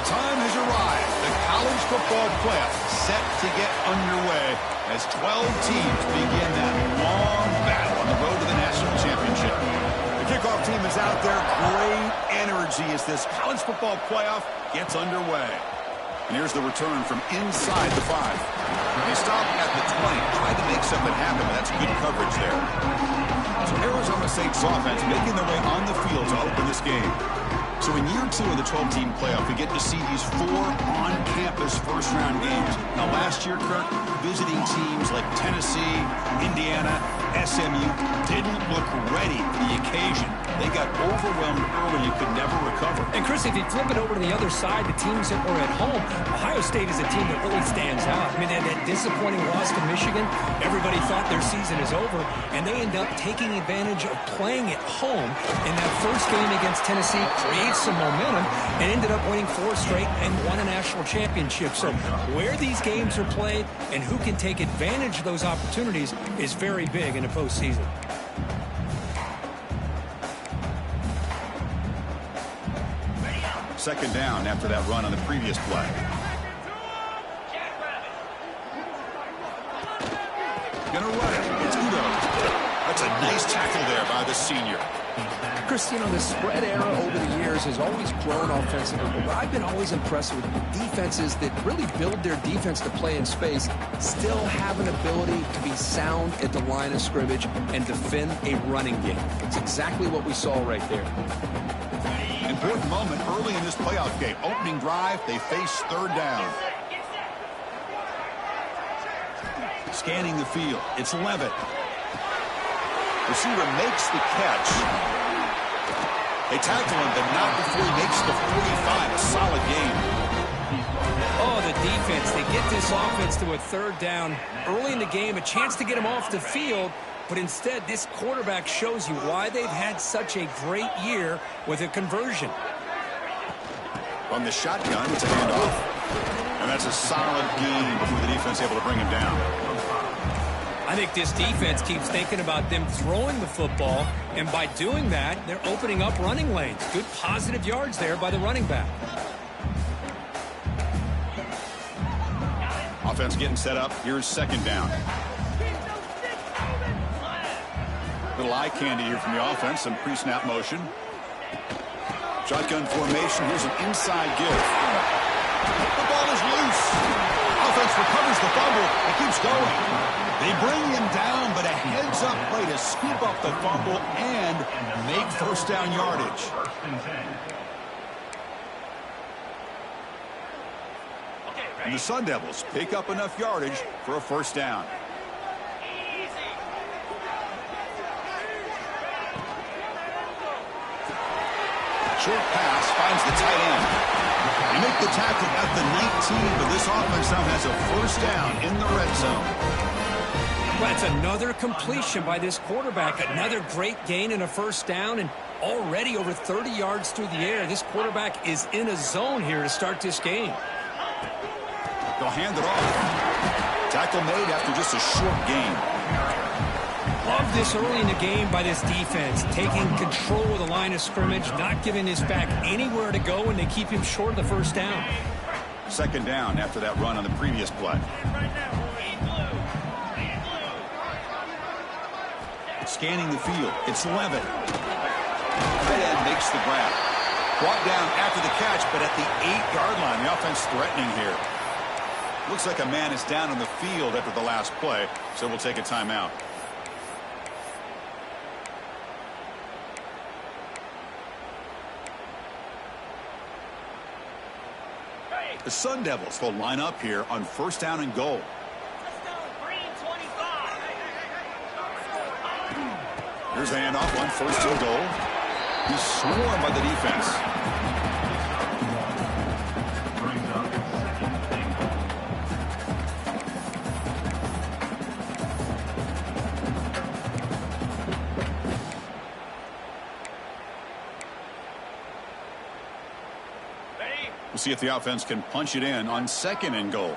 time has arrived. The college football playoff set to get underway as 12 teams begin that long battle on the road to the national championship. The kickoff team is out there. Great energy as this college football playoff gets underway. And here's the return from inside the 5. They stop at the 20. Tried to make something happen, but that's good coverage there. So Arizona State's offense making their way on the field to open this game. So in year 2 of the 12-team playoff, we get to see these 4 on-campus first-round games. Now, last year, Kirk, visiting teams like Tennessee, Indiana, SMU didn't look ready for the occasion. They got overwhelmed early and could never recover. And, Chris, if you flip it over to the other side, the teams that were at home, Ohio State is a team that really stands out. I mean, they had that disappointing loss to Michigan. Everybody thought their season is over, and they end up taking advantage of playing at home in that first game against Tennessee, created some momentum, and ended up winning 4 straight and won a national championship. So where these games are played and who can take advantage of those opportunities is very big in the postseason. Second down after that run on the previous play. Gonna run it. It's Udo. That's a nice tackle there by the senior. Chris, you know, the spread era over the years has always grown offensively, but I've been always impressed with defenses that really build their defense to play in space, still have an ability to be sound at the line of scrimmage and defend a running game. It's exactly what we saw right there. Important moment early in this playoff game. Opening drive, they face third down. Scanning the field, it's Levitt. Receiver makes the catch. They tackle him, but not before he makes the 45. A solid game. Oh, the defense. They get this offense to a third down early in the game, a chance to get him off the field, but instead this quarterback shows you why they've had such a great year with a conversion. From the shotgun, it's a handoff. And that's a solid gain before the defense able to bring him down. I think this defense keeps thinking about them throwing the football, and by doing that, they're opening up running lanes. Good positive yards there by the running back. Offense getting set up. Here's second down. Little eye candy here from the offense. Some pre-snap motion. Shotgun formation. Here's an inside give. The ball is loose. Offense recovers the fumble. It keeps going. They bring him down, but a heads-up play to scoop up the fumble and make first down yardage. And the Sun Devils pick up enough yardage for a first down. Short pass finds the tight end. They make the tackle at the 19, but this offense now has a first down in the red zone. Well, that's another completion by this quarterback. Another great gain and a first down, and already over 30 yards through the air. This quarterback is in a zone here to start this game. They'll hand it off. Tackle made after just a short gain. Love this early in the game by this defense, taking control of the line of scrimmage, not giving this back anywhere to go, and they keep him short of the first down. Second down after that run on the previous play. Scanning the field, it's Levitt. Tight end makes the grab. Brought down after the catch, but at the 8-yard line, the offense threatening here. Looks like a man is down on the field after the last play, so we'll take a timeout. The Sun Devils will line up here on first down and goal. Here's the handoff on first and goal. He's swarmed by the defense. We'll see if the offense can punch it in on second and goal.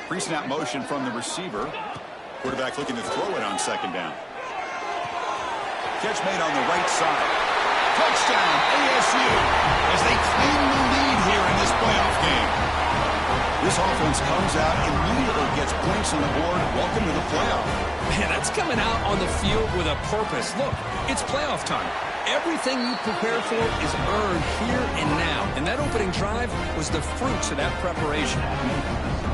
Pre-snap motion from the receiver. Quarterback looking to throw it on second down. Catch made on the right side. Touchdown, ASU, as they claim the lead here in this playoff game. This offense comes out, immediately gets points on the board. Welcome to the playoff. Man, that's coming out on the field with a purpose. Look, it's playoff time. Everything you prepare for is earned here and now. And that opening drive was the fruits of that preparation.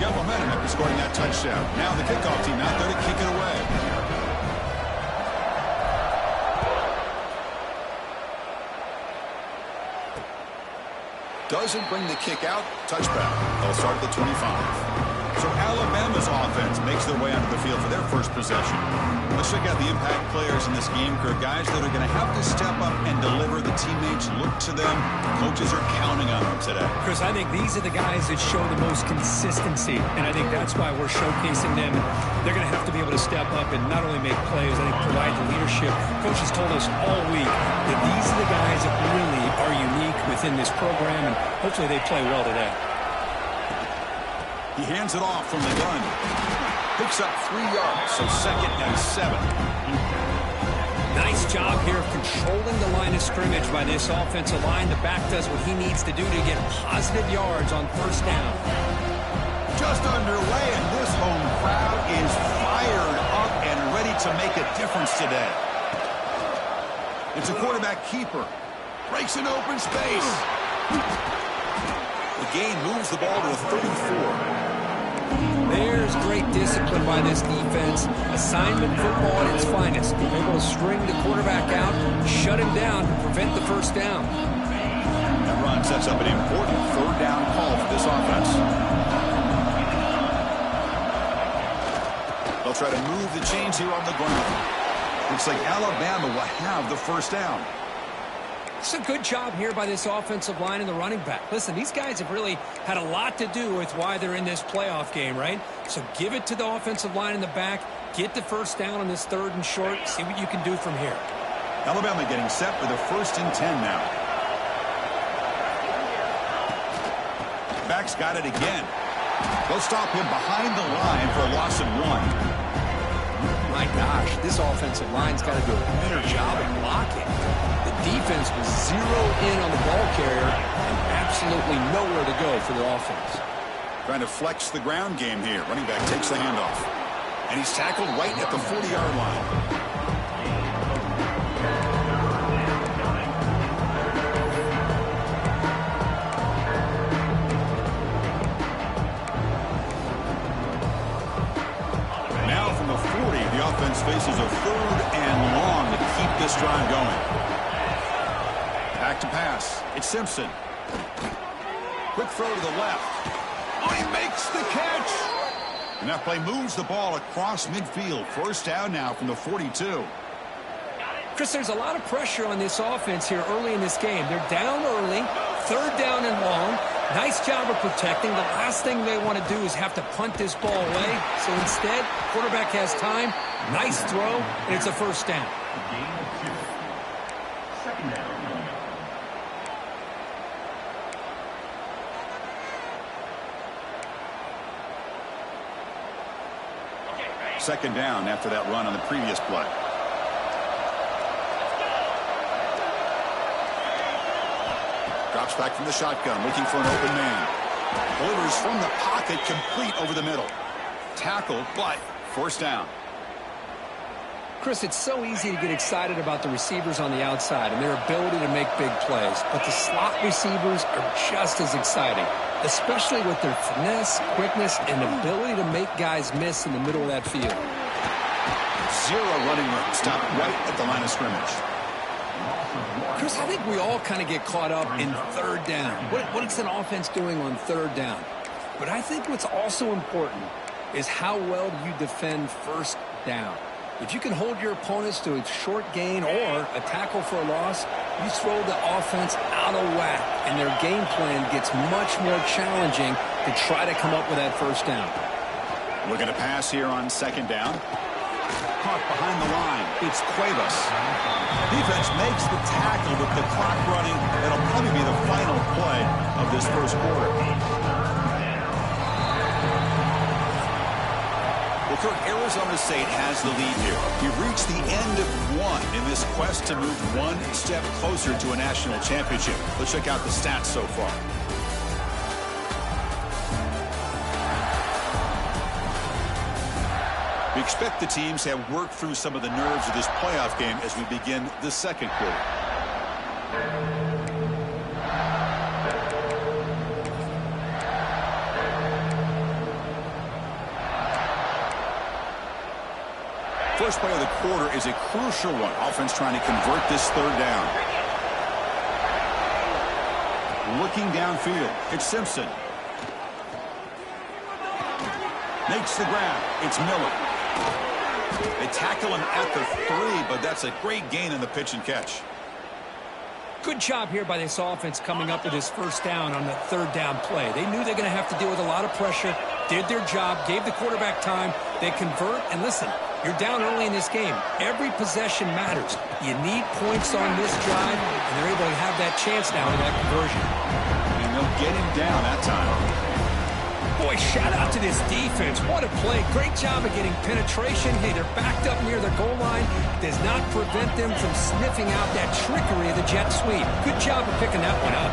Got momentum after scoring that touchdown. Now the kickoff team out there to kick it away. Doesn't bring the kick out. Touchback. They'll start at the 25. So Alabama's offense makes their way onto the field for their first possession. Let's check out the impact players in this game, Kirk. Guys that are going to have to step up and deliver. The teammates look to them. Coaches are counting on them today. Chris, I think these are the guys that show the most consistency, and I think that's why we're showcasing them. They're going to have to be able to step up and not only make plays, I think provide the leadership. Coach has told us all week that these are the guys that really are unique within this program, and hopefully they play well today. He hands it off from the gun. Picks up 3 yards, so 2nd and 7. Nice job here of controlling the line of scrimmage by this offensive line. The back does what he needs to do to get positive yards on first down. Just underway, and this home crowd is fired up and ready to make a difference today. It's a quarterback keeper. Breaks an open space. The gain moves the ball to a 34. There's great discipline by this defense. Assignment football at its finest. They're able to string the quarterback out, shut him down to prevent the first down. That run sets up an important 3rd down call for this offense. They'll try to move the chains here on the ground. Looks like Alabama will have the first down. It's a good job here by this offensive line and the running back. Listen, these guys have really had a lot to do with why they're in this playoff game, right? So give it to the offensive line in the back. Get the first down on this 3rd and short. See what you can do from here. Alabama getting set for the 1st and 10 now. Back's got it again. They'll stop him behind the line for a loss of 1. My gosh, this offensive line's got to do a better job of blocking. The defense was zeroed in on the ball carrier and absolutely nowhere to go for the offense. Trying to flex the ground game here. Running back takes the handoff. And he's tackled right at the 40-yard line. Now from the 40, the offense faces a 3rd and long to keep this drive going. Back to pass. It's Simpson. Quick throw to the left. Oh, he makes the catch. And that play moves the ball across midfield. First down now from the 42. Chris, there's a lot of pressure on this offense here early in this game. They're down early, 3rd down and long. Nice job of protecting. The last thing they want to do is have to punt this ball away. So instead, quarterback has time. Nice throw, and it's a first down. Second down after that run on the previous play. Drops back from the shotgun, looking for an open man. Delivers from the pocket, complete over the middle. Tackled, but first down. Chris, it's so easy to get excited about the receivers on the outside and their ability to make big plays. But the slot receivers are just as exciting, especially with their finesse, quickness, and ability to make guys miss in the middle of that field. 0 running room. Stopped right at the line of scrimmage. Chris, I think we all kind of get caught up in 3rd down. What is an offense doing on 3rd down? But I think what's also important is how well do you defend first down. If you can hold your opponents to a short gain or a tackle for a loss, you throw the offense out of whack, and their game plan gets much more challenging to try to come up with that first down. Looking to pass here on 2nd down. Caught behind the line. It's Cuevas. Defense makes the tackle with the clock running. That'll probably be the final play of this first quarter. Kirk, Arizona State has the lead here. We've reached the end of one in this quest to move one step closer to a national championship. Let's check out the stats so far. We expect the teams to have worked through some of the nerves of this playoff game as we begin the second quarter. First play of the quarter is a crucial one. Offense trying to convert this third down. Looking downfield. It's Simpson. Makes the grab. It's Miller. They tackle him at the 3, but that's a great gain in the pitch and catch. Good job here by this offense coming up with his first down on the third down play. They knew they're going to have to deal with a lot of pressure, did their job, gave the quarterback time. They convert, and listen, you're down early in this game. Every possession matters. You need points on this drive, and they're able to have that chance now in that conversion. And they'll get him down that time. Boy, shout out to this defense. What a play. Great job of getting penetration. Hey, they're backed up near their goal line. Does not prevent them from sniffing out that trickery of the jet sweep. Good job of picking that one up.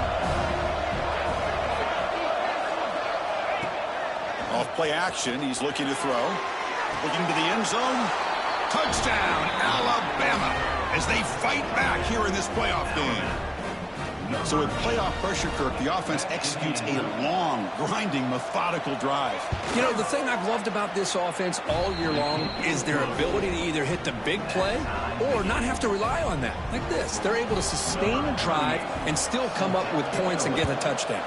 Off play action. He's looking to throw. Looking to the end zone. Touchdown, Alabama, as they fight back here in this playoff game. So with playoff pressure, Kirk, the offense executes a long, grinding, methodical drive. You know, the thing I've loved about this offense all year long is their ability to either hit the big play or not have to rely on that. Like this. They're able to sustain a drive and still come up with points and get a touchdown.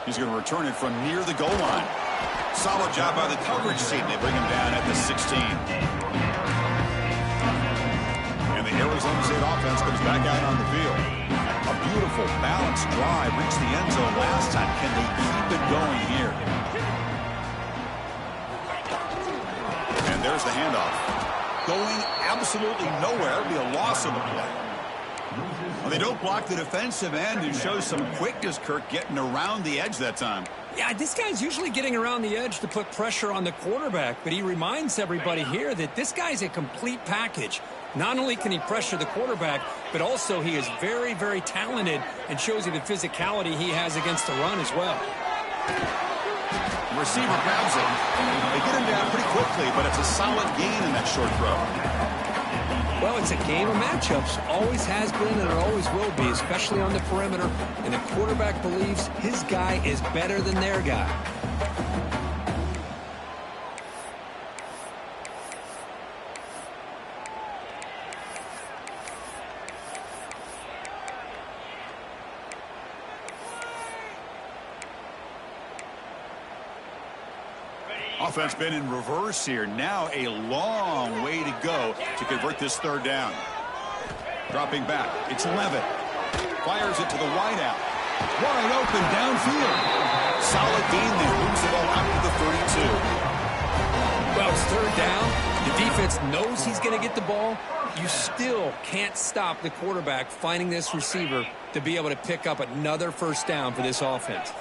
He's going to return it from near the goal line. Solid job by the coverage team. They bring him down at the 16. Arizona State offense comes back out on the field. A beautiful, balanced drive. Reached the end zone last time. Can they keep it going here? And there's the handoff. Going absolutely nowhere. It'll be a loss on the play. Well, they don't block the defensive end and show some quickness, Kirk, getting around the edge that time. Yeah, this guy's usually getting around the edge to put pressure on the quarterback, but he reminds everybody here that this guy's a complete package. Not only can he pressure the quarterback, but also he is very, very talented and shows you the physicality he has against the run as well. The receiver grabs it. They get him down pretty quickly, but it's a solid gain in that short throw. Well, it's a game of matchups. Always has been and it always will be, especially on the perimeter. And the quarterback believes his guy is better than their guy. Offense been in reverse here. Now a long way to go to convert this third down. Dropping back. It's Levitt. Fires it to the wideout. Wide open downfield. Solid gain there. Moves the ball out to the 32. Well, it's third down. The defense knows he's going to get the ball. You still can't stop the quarterback finding this receiver to be able to pick up another first down for this offense.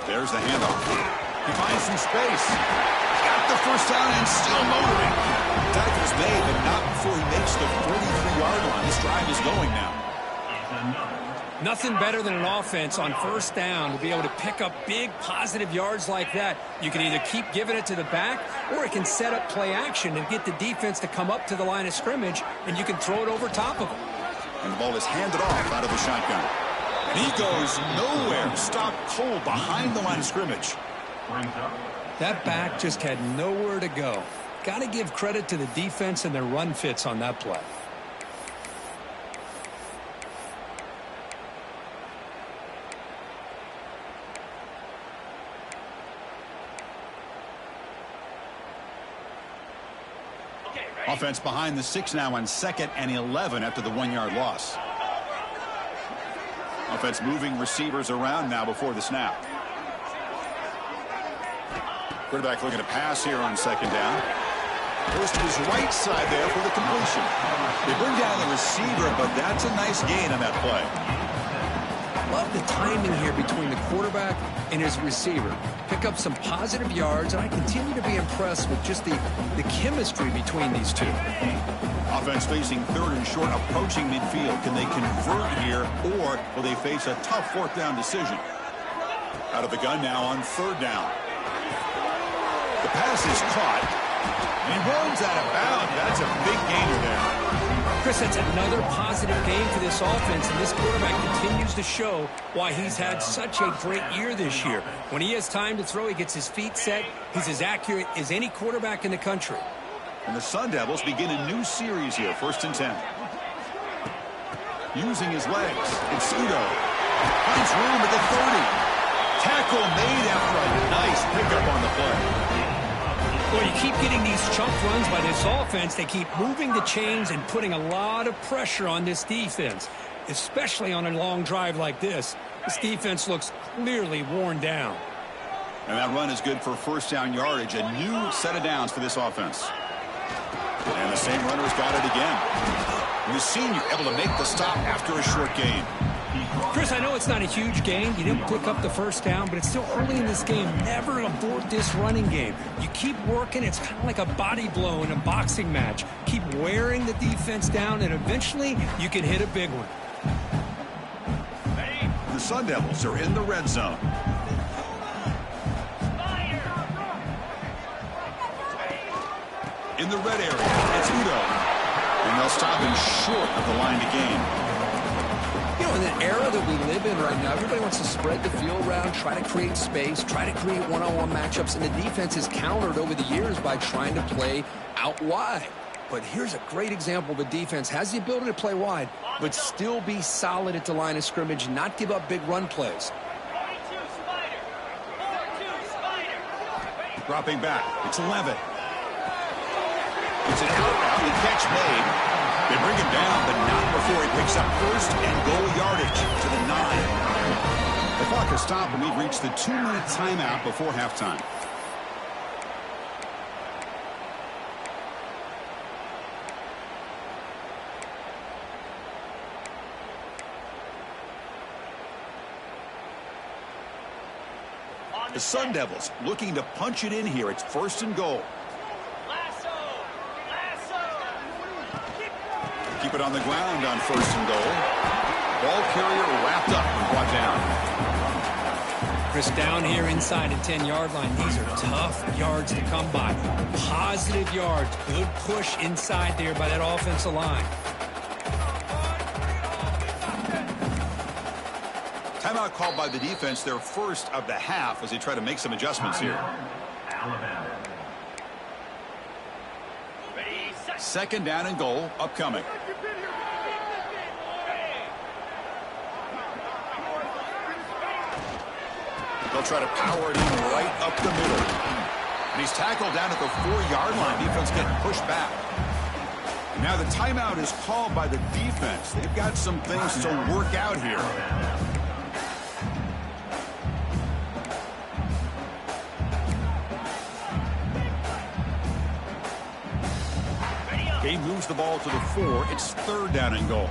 There's the handoff. He finds some space. Got the first down and still motoring. Tackle's made, but not before he makes the 43-yard line. This drive is going now. Nothing better than an offense on first down to be able to pick up big positive yards like that. You can either keep giving it to the back or it can set up play action and get the defense to come up to the line of scrimmage, and you can throw it over top of them. And the ball is handed off out of the shotgun. And he goes nowhere. Stopped cold behind the line of scrimmage. That back just had nowhere to go. Got to give credit to the defense and their run fits on that play. Offense behind the 6 now on 2nd and 11 after the 1-yard loss. Offense moving receivers around now before the snap. Quarterback looking to pass here on 2nd down. Goes to his right side there for the completion. They bring down the receiver, but that's a nice gain on that play. love the timing here between the quarterback and his receiver. Pick up some positive yards, and I continue to be impressed with just the chemistry between these two. Offense facing third and short, approaching midfield. Can they convert here, or will they face a tough fourth down decision? Out of the gun now on third down. The pass is caught, and he runs out of bounds. That's a big gainer there. Chris, that's another positive game for this offense, and this quarterback continues to show why he's had such a great year this year. When he has time to throw, he gets his feet set. He's as accurate as any quarterback in the country. And the Sun Devils begin a new series here, 1st and 10. Using his legs, it's Udo. Finds room at the 30. Tackle made after a nice pickup on the play. Well, you keep getting these chunk runs by this offense. They keep moving the chains and putting a lot of pressure on this defense, especially on a long drive like this. This defense looks clearly worn down. And that run is good for first down yardage. A new set of downs for this offense. And the same runner's got it again. And the senior able to make the stop after a short gain. Chris, I know it's not a huge gain. You didn't pick up the first down, but it's still early in this game. Never abort this running game. You keep working. It's kind of like a body blow in a boxing match. Keep wearing the defense down, and eventually you can hit a big one. The Sun Devils are in the red zone. In the red area, it's Udo. And they'll stop him short of the line to gain. You know, in the era that we live in right now, everybody wants to spread the field around, try to create space, try to create one-on-one matchups, and the defense is countered over the years by trying to play out wide. But here's a great example. The defense has the ability to play wide, but still be solid at the line of scrimmage, not give up big run plays. Dropping back, it's 11. It's an out and catch made. They bring him down, but not before he picks up first and goal yardage to the 9. The clock has stopped, and we've reached the 2-minute timeout before halftime. The Sun Devils looking to punch it in here. It's 1st and goal. Keep it on the ground on 1st and goal. Ball carrier wrapped up and brought down. Chris, down here inside the 10-yard line, these are tough yards to come by. Positive yards. Good push inside there by that offensive line. Timeout called by the defense, their first of the half, as they try to make some adjustments here. Second down and goal upcoming. They'll try to power it in right up the middle. And he's tackled down at the 4-yard line. Defense getting pushed back. And now the timeout is called by the defense. They've got some things to work out here. He moves the ball to the 4. It's 3rd down and goal.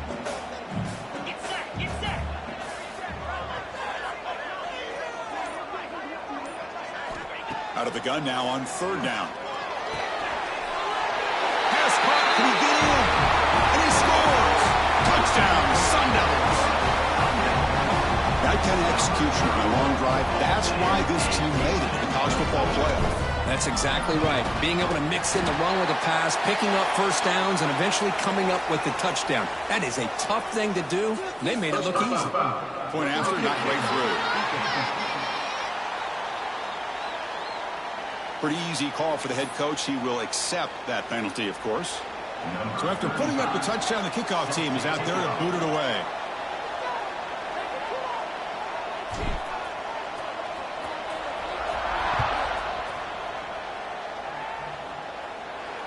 Out of the gun now on 3rd down. Pass caught. Can he get in? And he scores. Touchdown, Sun Devils. That kind of execution on a long drive, that's why this team made it in the college football playoff. That's exactly right. Being able to mix in the run with the pass, picking up first downs, and eventually coming up with the touchdown. That is a tough thing to do. They made it look easy. Point after, not right through. Pretty easy call for the head coach. He will accept that penalty, of course. So after putting up the touchdown, the kickoff team is out there to boot it away.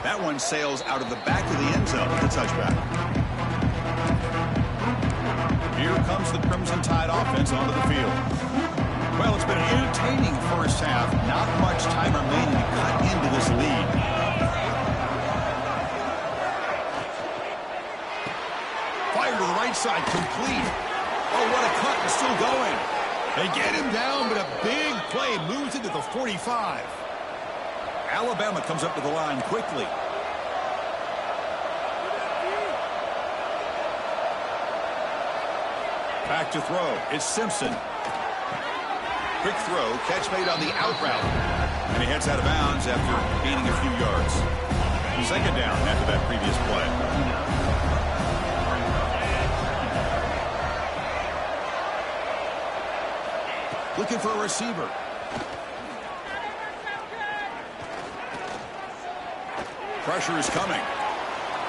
That one sails out of the back of the end zone with the touchback. Here comes the Crimson Tide offense onto the field. Well, it's been an entertaining first half. Not much time remaining to cut into this lead. Fire to the right side, complete. Oh, what a cut, and still going. They get him down, but a big play moves into the 45. Alabama comes up to the line quickly. Back to throw. It's Simpson. Quick throw. Catch made on the out route. And he heads out of bounds after gaining a few yards. Second down after that previous play. Looking for a receiver. Pressure is coming.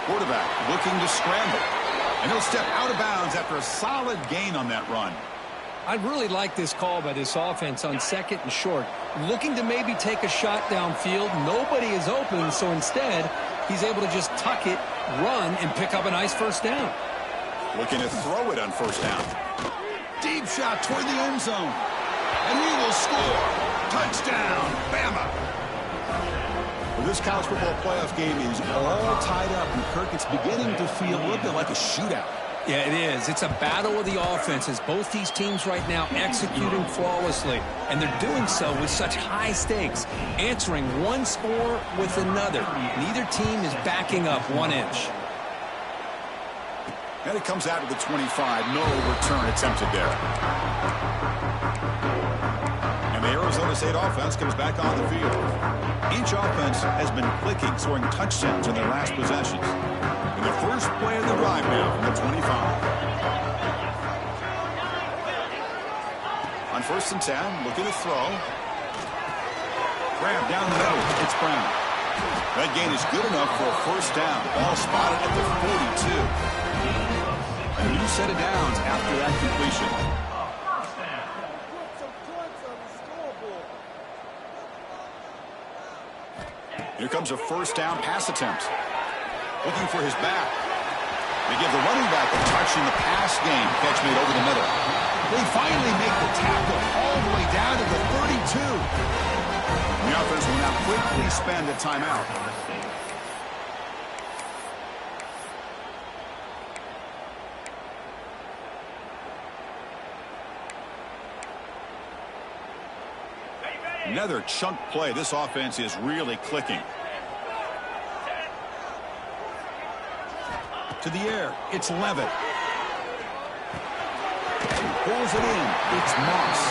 Quarterback looking to scramble. And he'll step out of bounds after a solid gain on that run. I really like this call by this offense on 2nd and short. Looking to maybe take a shot downfield. Nobody is open, so instead, he's able to just tuck it, run, and pick up a nice first down. Looking to throw it on first down. Deep shot toward the end zone. And he will score. Touchdown, Bama. Well, this college football playoff game is all tied up, and Kirk, it's beginning to feel a little bit like a shootout. Yeah, it is. It's a battle of the offenses. Both these teams right now executing flawlessly, and they're doing so with such high stakes, answering one score with another. Neither team is backing up 1 inch. And it comes out to the 25. No return attempted there. And the Arizona State offense comes back on the field. Each offense has been clicking, scoring touchdowns in their last possessions. In the first play of the drive now from the 25. On 1st and 10, looking to throw. Grab down the middle. It's Brown. That gain is good enough for a first down. Ball spotted at the 42. A new set of downs after that completion. Here comes a first down pass attempt. Looking for his back. They give the running back a touch in the pass game. Catch made over the middle. They finally make the tackle all the way down to the 32. And the offense will now quickly spend a timeout. Another chunk play. This offense is really clicking. To the air. It's Levitt. Pulls it in. It's Moss.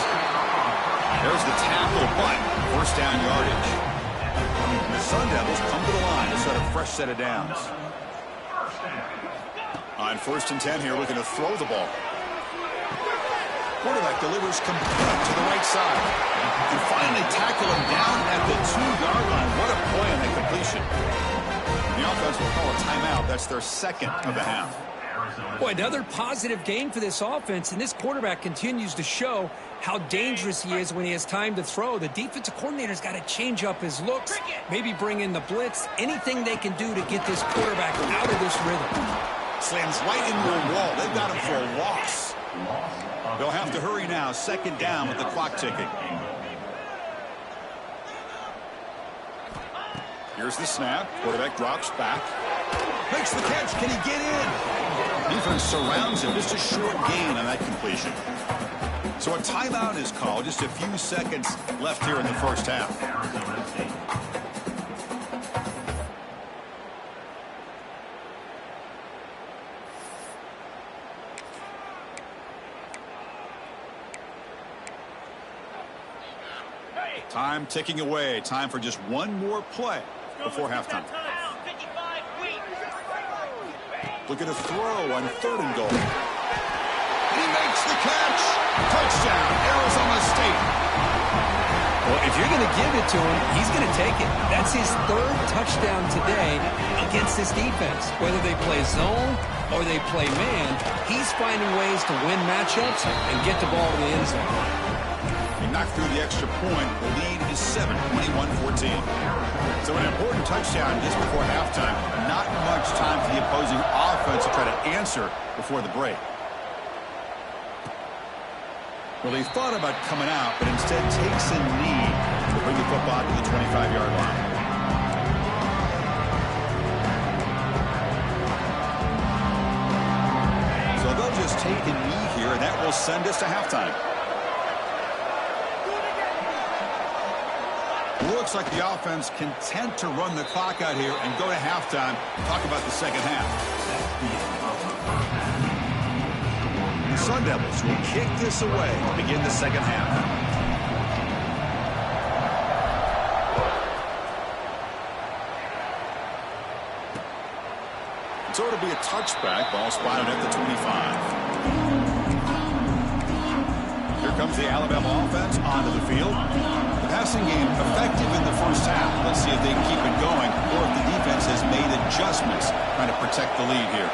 There's the tackle, but first down yardage. And the Sun Devils come to the line to set a fresh set of downs. On 1st and 10 here, looking to throw the ball. Quarterback delivers complete to the right side. And finally tackle him down at the 2-yard line. What a play on that completion. The offense will call a timeout. That's their second of the half. Boy, another positive gain for this offense, and this quarterback continues to show how dangerous he is when he has time to throw. The defensive coordinator's got to change up his looks, maybe bring in the blitz, anything they can do to get this quarterback out of this rhythm. Slams right into a wall. They've got him for a loss. They'll have to hurry now. 2nd down with the clock ticking. Here's the snap. Quarterback drops back. Makes the catch. Can he get in? Defense surrounds him. Just a short gain on that completion. So a timeout is called. Just a few seconds left here in the first half. Time ticking away. Time for just one more play before halftime. Looking to throw on 3rd and goal. And he makes the catch. Touchdown, Arizona State. Well, if you're going to give it to him, he's going to take it. That's his 3rd touchdown today against this defense. Whether they play zone or they play man, he's finding ways to win matchups and get the ball to the end zone. He knocked through the extra point. The lead is 7, 21-14. So an important touchdown just before halftime. Not much time for the opposing offense to try to answer before the break. Well, he thought about coming out, but instead takes a knee to bring the football to the 25-yard line. So they'll just take a knee here, and that will send us to halftime. Looks like the offense content to run the clock out here and go to halftime. Talk about the second half. The Sun Devils will kick this away to begin the second half. So it'll be a touchback. Ball spotted at the 25. Here comes the Alabama offense onto the field. The passing game effective in the first half. Let's see if they can keep it going or if the defense has made adjustments trying to protect the lead here.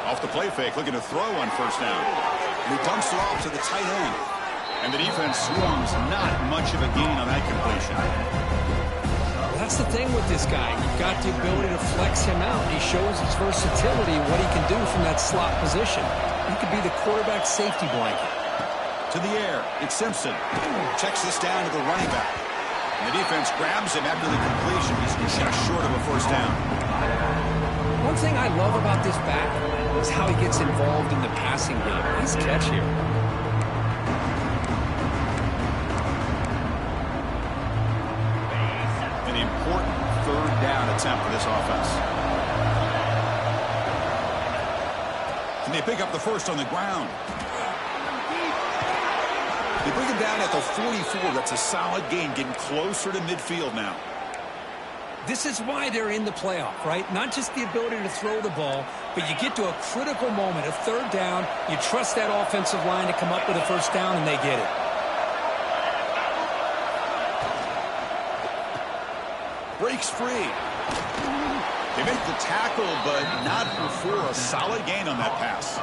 Off the play fake, looking to throw on first down. And he dumps it off to the tight end. And the defense swarms. Not much of a gain on that completion. That's the thing with this guy. You've got the ability to flex him out. He shows his versatility and what he can do from that slot position. He could be the quarterback safety blanket. To the air, it's Simpson. Checks this down to the running back. And the defense grabs him after the completion. He's just short of a first down. One thing I love about this back is how he gets involved in the passing game. Nice catch here. An important third down attempt for this offense. Can they pick up the first on the ground? They bring him down at the 44. That's a solid gain, getting closer to midfield now. This is why they're in the playoff, right? Not just the ability to throw the ball, but you get to a critical moment, a third down. You trust that offensive line to come up with a first down, and they get it. Breaks free. They make the tackle, but not before a solid gain on that pass.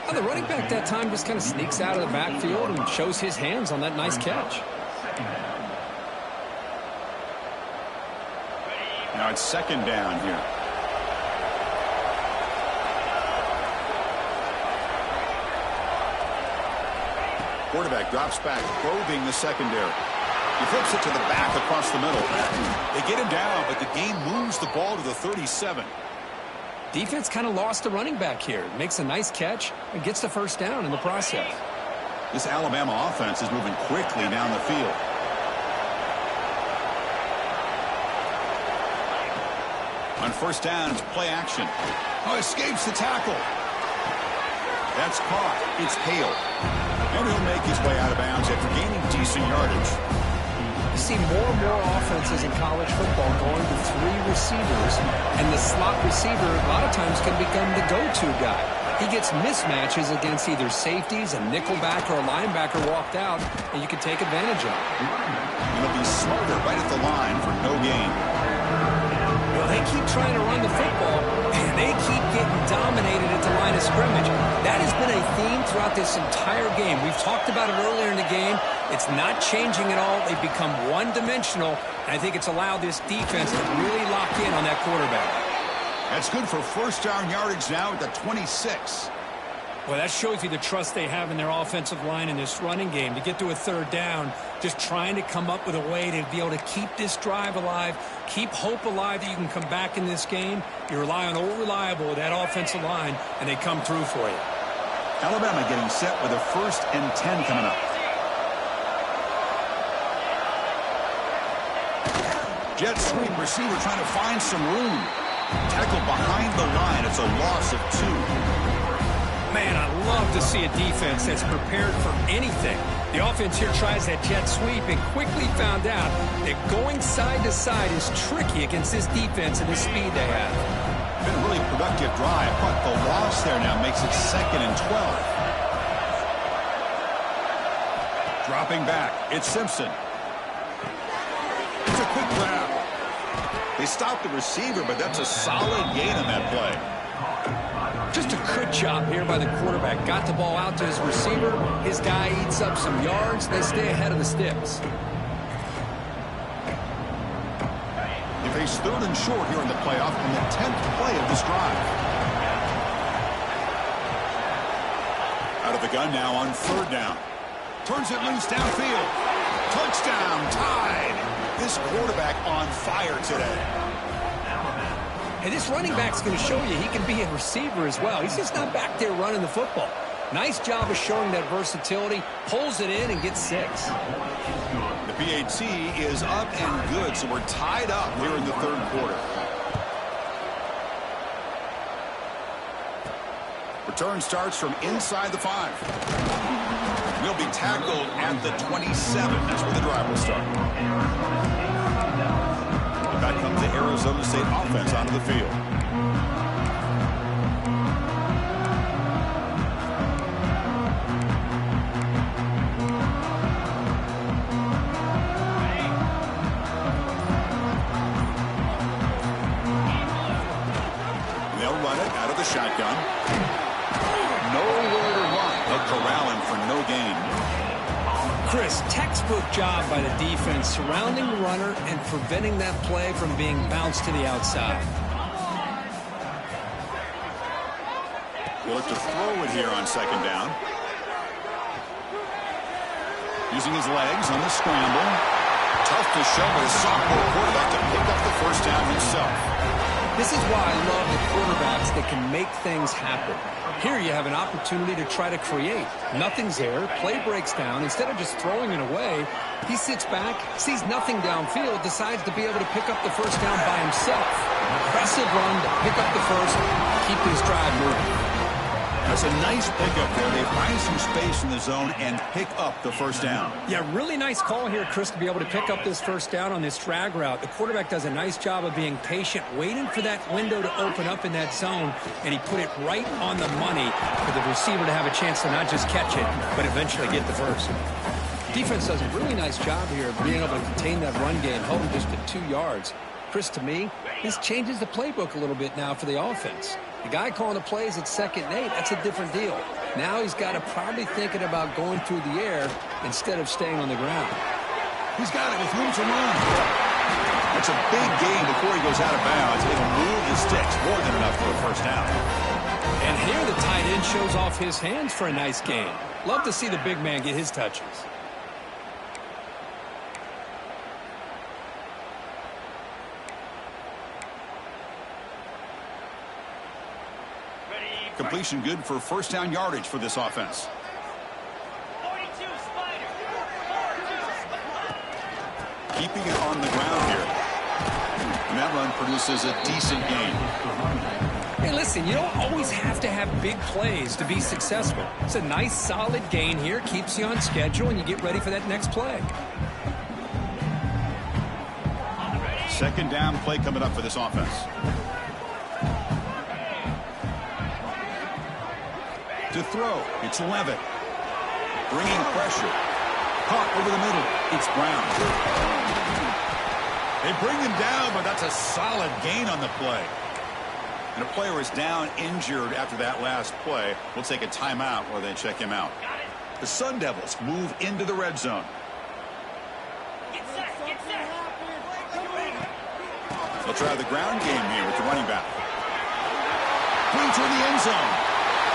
Well, the running back that time just kind of sneaks out of the backfield and shows his hands on that nice catch. Now it's second down here. Quarterback drops back, probing the secondary. He flips it to the back across the middle. They get him down, but the game moves the ball to the 37. Defense kind of lost the running back here. Makes a nice catch and gets the first down in the process. This Alabama offense is moving quickly down the field. On first down, it's play action. Oh, escapes the tackle. That's caught. It's Hale. And he'll make his way out of bounds after gaining decent yardage. You see more and more offenses in college football going to three receivers, and the slot receiver a lot of times can become the go-to guy. He gets mismatches against either safeties, a nickelback, or a linebacker walked out, and you can take advantage of it. He'll be smarter right at the line for no gain. Well, they keep trying to run the football, and they keep getting dominated at the line of scrimmage. That has been a theme throughout this entire game. We've talked about it earlier in the game. It's not changing at all. They've become one-dimensional, and I think it's allowed this defense to really lock in on that quarterback. That's good for first down yardage now at the 26. Well, that shows you the trust they have in their offensive line in this running game. To get to a third down, just trying to come up with a way to be able to keep this drive alive, keep hope alive that you can come back in this game. You rely on Old Reliable with that offensive line, and they come through for you. Alabama getting set with a 1st and 10 coming up. Jet sweep receiver trying to find some room. Tackle behind the line. It's a loss of 2. Man, I love to see a defense that's prepared for anything. The offense here tries that jet sweep and quickly found out that going side to side is tricky against this defense and the speed they have. Been a really productive drive, but the loss there now makes it 2nd and 12. Dropping back, it's Simpson. It's a quick grab. They stopped the receiver, but that's a solid gain on that play. Just a good job here by the quarterback. Got the ball out to his receiver. His guy eats up some yards. They stay ahead of the sticks. They face 3rd and short here in the playoff on the 10th play of this drive. Out of the gun now on 3rd down. Turns it loose downfield. Touchdown, tied. This quarterback on fire today. And this running back's going to show you he can be a receiver as well. He's just not back there running the football. Nice job of showing that versatility. Pulls it in and gets 6. The The PAT is up and good, so we're tied up here in the third quarter. Return starts from inside the 5. Will be tackled at the 27. That's where the drive will start. Back comes the Arizona State offense onto the field. They'll run it out of the shotgun. Nowhere to run. They'll corral him for no gain. Chris, textbook job by the defense surrounding the runner and preventing that play from being bounced to the outside. We'll look to throw it here on second down. Using his legs on the scramble. Tough to show, but his sophomore quarterback to pick up the first down himself. This is why I love the quarterbacks that can make things happen. Here you have an opportunity to try to create. Nothing's there. Play breaks down. Instead of just throwing it away, he sits back, sees nothing downfield, decides to be able to pick up the first down by himself. Impressive run to pick up the first, keep this drive moving. That's a nice pickup there. They find some space in the zone and pick up the first down. Yeah, really nice call here, Chris, to be able to pick up this first down on this drag route. The quarterback does a nice job of being patient, waiting for that window to open up in that zone, and he put it right on the money for the receiver to have a chance to not just catch it, but eventually get the first. Defense does a really nice job here of being able to contain that run game, hold him just to 2 yards. Chris, to me, this changes the playbook a little bit now for the offense. The guy calling the plays at 2nd and 8, that's a different deal. Now he's got to probably thinking about going through the air instead of staying on the ground. He's got it with room to run. That's a big gain before he goes out of bounds. It'll move the sticks more than enough for a first down. And here the tight end shows off his hands for a nice gain. Love to see the big man get his touches. Completion good for first down yardage for this offense. 42 Spider. Keeping it on the ground here. And that run produces a decent gain. Hey, listen, you don't always have to have big plays to be successful. It's a nice, solid gain here. Keeps you on schedule, and you get ready for that next play. Second down play coming up for this offense. To throw, it's Levitt. Bringing pressure. Caught over the middle. It's Brown. They bring him down, but that's a solid gain on the play. And a player is down injured after that last play. We'll take a timeout while they check him out. The Sun Devils move into the red zone. Get set, get set. They'll try the ground game here with the running back. Brings her in the end zone.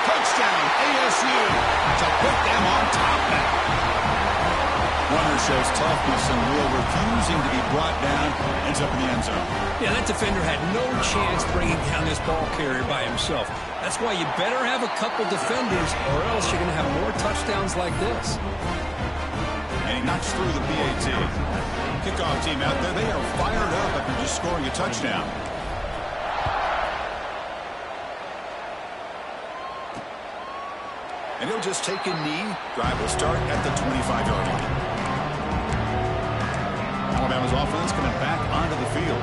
Touchdown, ASU, to put them on top now. Runner shows toughness and will, refusing to be brought down, ends up in the end zone. Yeah, that defender had no chance bringing down this ball carrier by himself. That's why you better have a couple defenders, or else you're going to have more touchdowns like this. And he knocks through the PAT. Kickoff team out there, they are fired up after just scoring a touchdown. And he'll just take a knee. Drive will start at the 25-yard line. Alabama's offense coming back onto the field.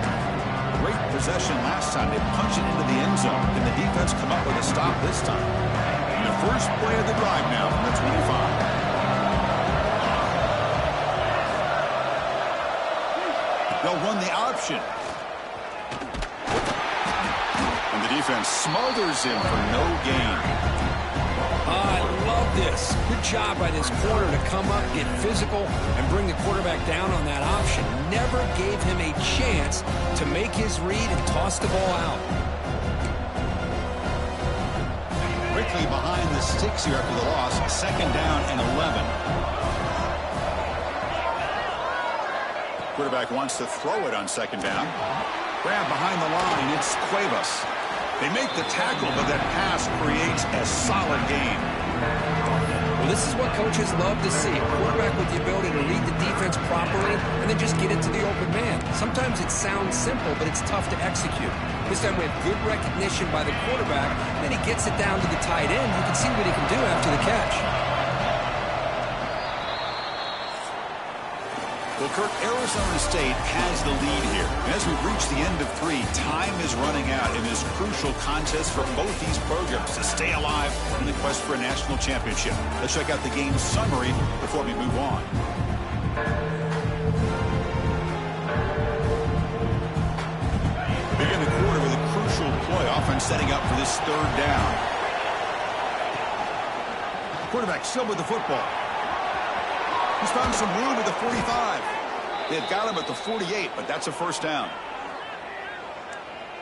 Great possession last time. They punch it into the end zone. Can the defense come up with a stop this time? And the first play of the drive now from the 25. They'll run the option. And the defense smothers him for no gain. I love this. Good job by this corner to come up, get physical, and bring the quarterback down on that option. Never gave him a chance to make his read and toss the ball out. Quickly behind the sticks here after the loss. Second down and 11. Quarterback wants to throw it on second down. Grab behind the line. It's Cuevas. They make the tackle, but that pass creates a solid gain. Well, this is what coaches love to see. A quarterback with the ability to read the defense properly and then just get it to the open man. Sometimes it sounds simple, but it's tough to execute. This time we have good recognition by the quarterback, then he gets it down to the tight end. You can see what he can do after the catch. Well, Kirk, Arizona State has the lead here. And as we've reached the end of 3, time is running out in this crucial contest for both these programs to stay alive in the quest for a national championship. Let's check out the game summary before we move on. Begin the quarter with a crucial play, offense setting up for this 3rd down. Quarterback still with the football. He's found some room at the 45. They had got him at the 48, but that's a 1st down.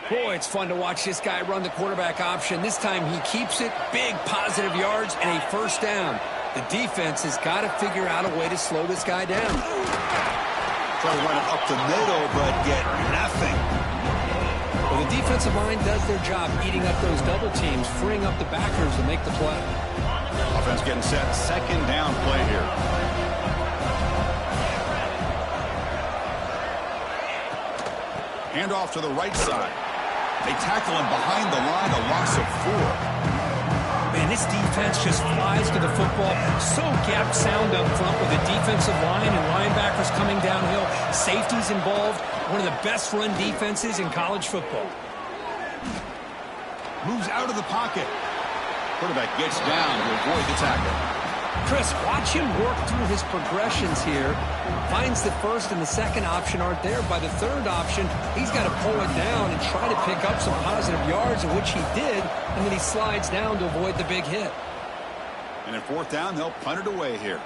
Boy, it's fun to watch this guy run the quarterback option. This time he keeps it, big positive yards, and a 1st down. The defense has got to figure out a way to slow this guy down. Try to run it up the middle, but get nothing. Well, the defensive line does their job eating up those double teams, freeing up the backers to make the play. Offense getting set. 2nd down play here. Handoff to the right side. They tackle him behind the line, a loss of 4. Man, this defense just flies to the football. So gap sound up front with the defensive line and linebackers coming downhill. Safeties involved. One of the best run defenses in college football. Moves out of the pocket. Quarterback gets down to avoid the tackle. Chris, watch him work through his progressions here. Finds the 1st and the 2nd option aren't there. By the 3rd option, he's got to pull it down and try to pick up some positive yards, which he did, and then he slides down to avoid the big hit. And at 4th down, they'll punt it away here.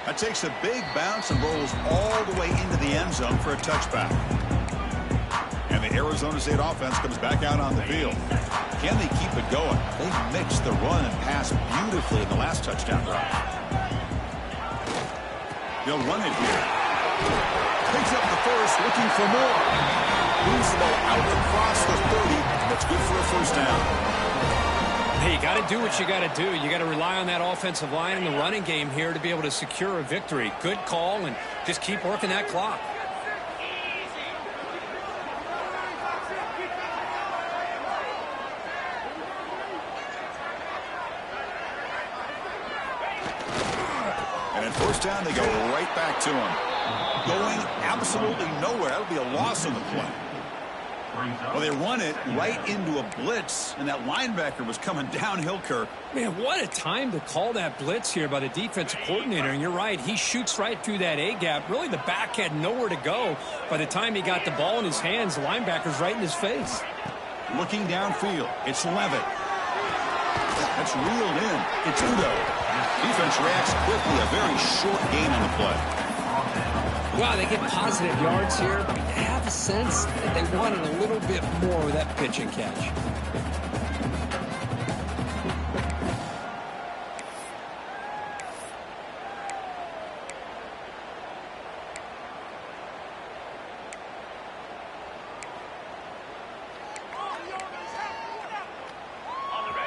That takes a big bounce and rolls all the way into the end zone for a touchback. And the Arizona State offense comes back out on the field. Can they keep it going? They mixed the run and pass beautifully in the last touchdown drive. They'll run it here. Picks up the 1st, looking for more. Moves the ball out across the 30. That's good for a 1st down. Hey, you got to do what you got to do. You got to rely on that offensive line and the running game here to be able to secure a victory. Good call, and just keep working that clock. And at 1st down, they go right back to him. Going absolutely nowhere. That would be a loss on the play. Well, they run it right into a blitz, and that linebacker was coming downhill, Kirk. Man, what a time to call that blitz here by the defensive coordinator. And you're right, he shoots right through that A-gap. Really, the back had nowhere to go. By the time he got the ball in his hands, the linebacker's right in his face. Looking downfield, it's Levitt. That's reeled in. It's Udo. Defense reacts quickly. A very short gain on the play. Wow, they get positive yards here. I have a sense that they wanted a little bit more with that pitch and catch.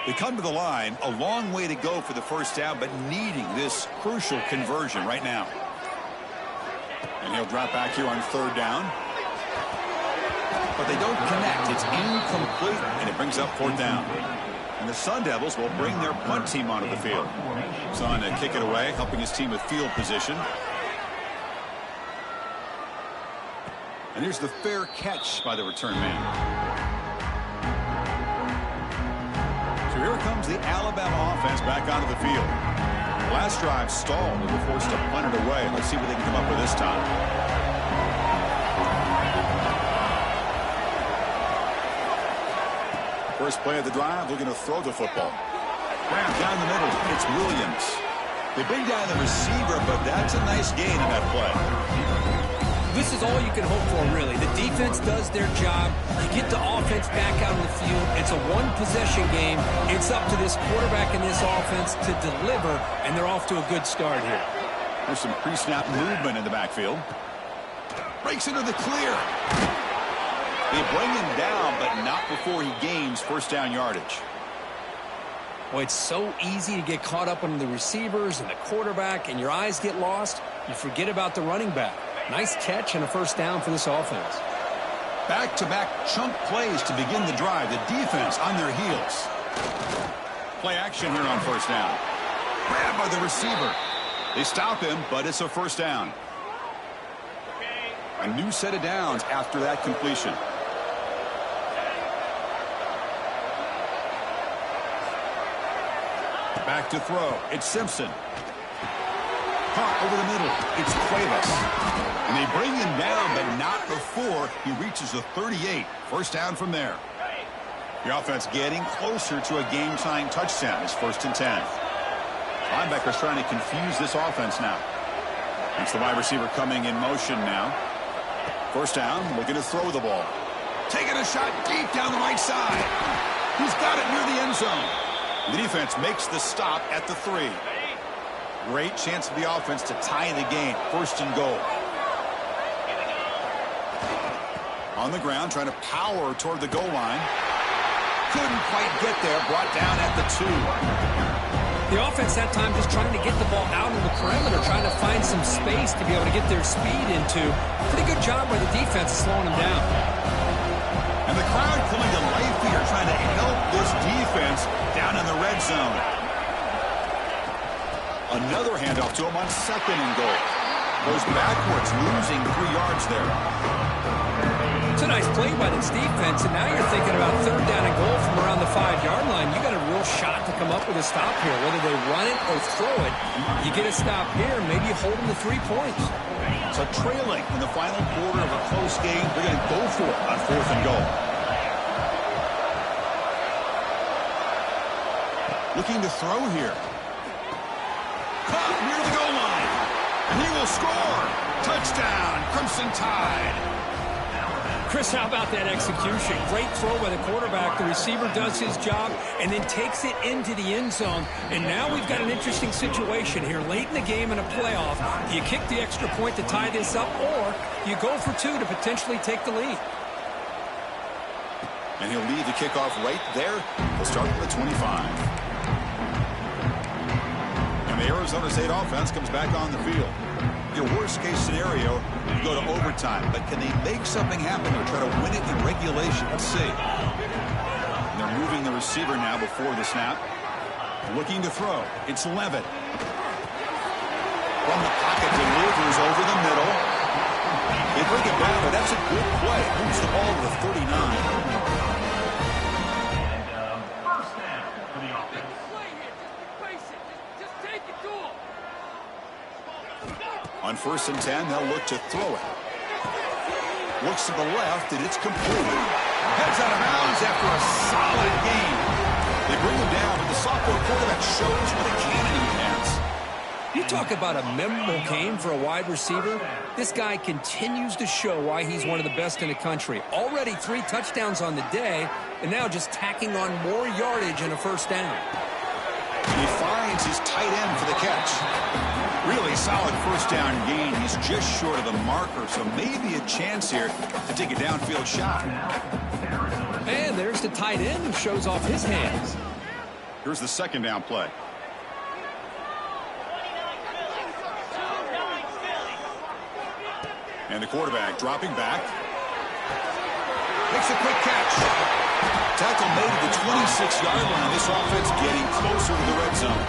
They come to the line, a long way to go for the 1st down, but needing this crucial conversion right now. And he'll drop back here on 3rd down. But they don't connect. It's incomplete, and it brings up 4th down. And the Sun Devils will bring their punt team onto the field. He's on to kick it away, helping his team with field position. And here's the fair catch by the return man. So here comes the Alabama offense back onto the field. Last drive stalled and were forced to punt it away. Let's see what they can come up with this time. First play of the drive, looking to throw the football. Grab down the middle. It's Williams. They bring down the receiver, but that's a nice gain in that play. This is all you can hope for, really. The defense does their job. You get the offense back out on the field. It's a one-possession game. It's up to this quarterback and this offense to deliver, and they're off to a good start here. There's some pre-snap movement in the backfield. Breaks into the clear. They bring him down, but not before he gains 1st down yardage. Well, it's so easy to get caught up on the receivers and the quarterback, and your eyes get lost. You forget about the running back. Nice catch and a first down for this offense. Back-to-back chunk plays to begin the drive. The defense on their heels. Play action here on first down. Grabbed by the receiver. They stop him, but it's a first down. A new set of downs after that completion. Back to throw. It's Simpson. Caught over the middle. It's Cuevas. And they bring him down, but not before he reaches the 38. First down from there. The offense getting closer to a game-tying touchdown. It's 1st and 10. Linebackers trying to confuse this offense now. It's the wide receiver coming in motion now. First down, looking to throw the ball. Taking a shot deep down the right side. He's got it near the end zone. The defense makes the stop at the 3. Great chance for the offense to tie the game. 1st and goal. On the ground, trying to power toward the goal line. Couldn't quite get there. Brought down at the 2. The offense that time just trying to get the ball out on the perimeter, trying to find some space to be able to get their speed into. Pretty good job by the defense slowing them down. And the crowd coming to life here, trying to help this defense down in the red zone. Another handoff to him on 2nd and goal. Goes backwards, losing 3 yards there. It's a nice play by this defense, and now you're thinking about 3rd down and goal from around the 5-yard line. You got a real shot to come up with a stop here. Whether they run it or throw it, you get a stop here, maybe you hold them to 3 points. So trailing in the final quarter of a close game, they're going to go for it on 4th and goal. Looking to throw here. Caught near the goal line. And he will score. Touchdown, Crimson Tide. Chris, how about that execution? Great throw by the quarterback. The receiver does his job and then takes it into the end zone. And now we've got an interesting situation here. Late in the game in a playoff, do you kick the extra point to tie this up, or you go for 2 to potentially take the lead? And he'll leave the kickoff right there. He'll start at the 25. And the Arizona State offense comes back on the field. Your worst-case scenario, you go to overtime. But can they make something happen or try to win it in regulation? Let's see. And they're moving the receiver now before the snap. Looking to throw. It's Levitt. From the pocket, delivers over the middle. They bring it down, but that's a good play. Moves the ball to the 39. On 1st and 10, they'll look to throw it. Looks to the left, and it's complete. Heads out of bounds after a solid game. They bring him down, but the sophomore quarterback shows what a cannon he has. You talk about a memorable game for a wide receiver. This guy continues to show why he's one of the best in the country. Already 3 touchdowns on the day, and now just tacking on more yardage and a first down. He finds his tight end for the catch. Really solid first down gain. He's just short of the marker, so maybe a chance here to take a downfield shot. And there's the tight end who shows off his hands. Here's the 2nd down play. And the quarterback dropping back. Makes a quick catch. Tackle made at the 26-yard line. This offense getting closer to the red zone.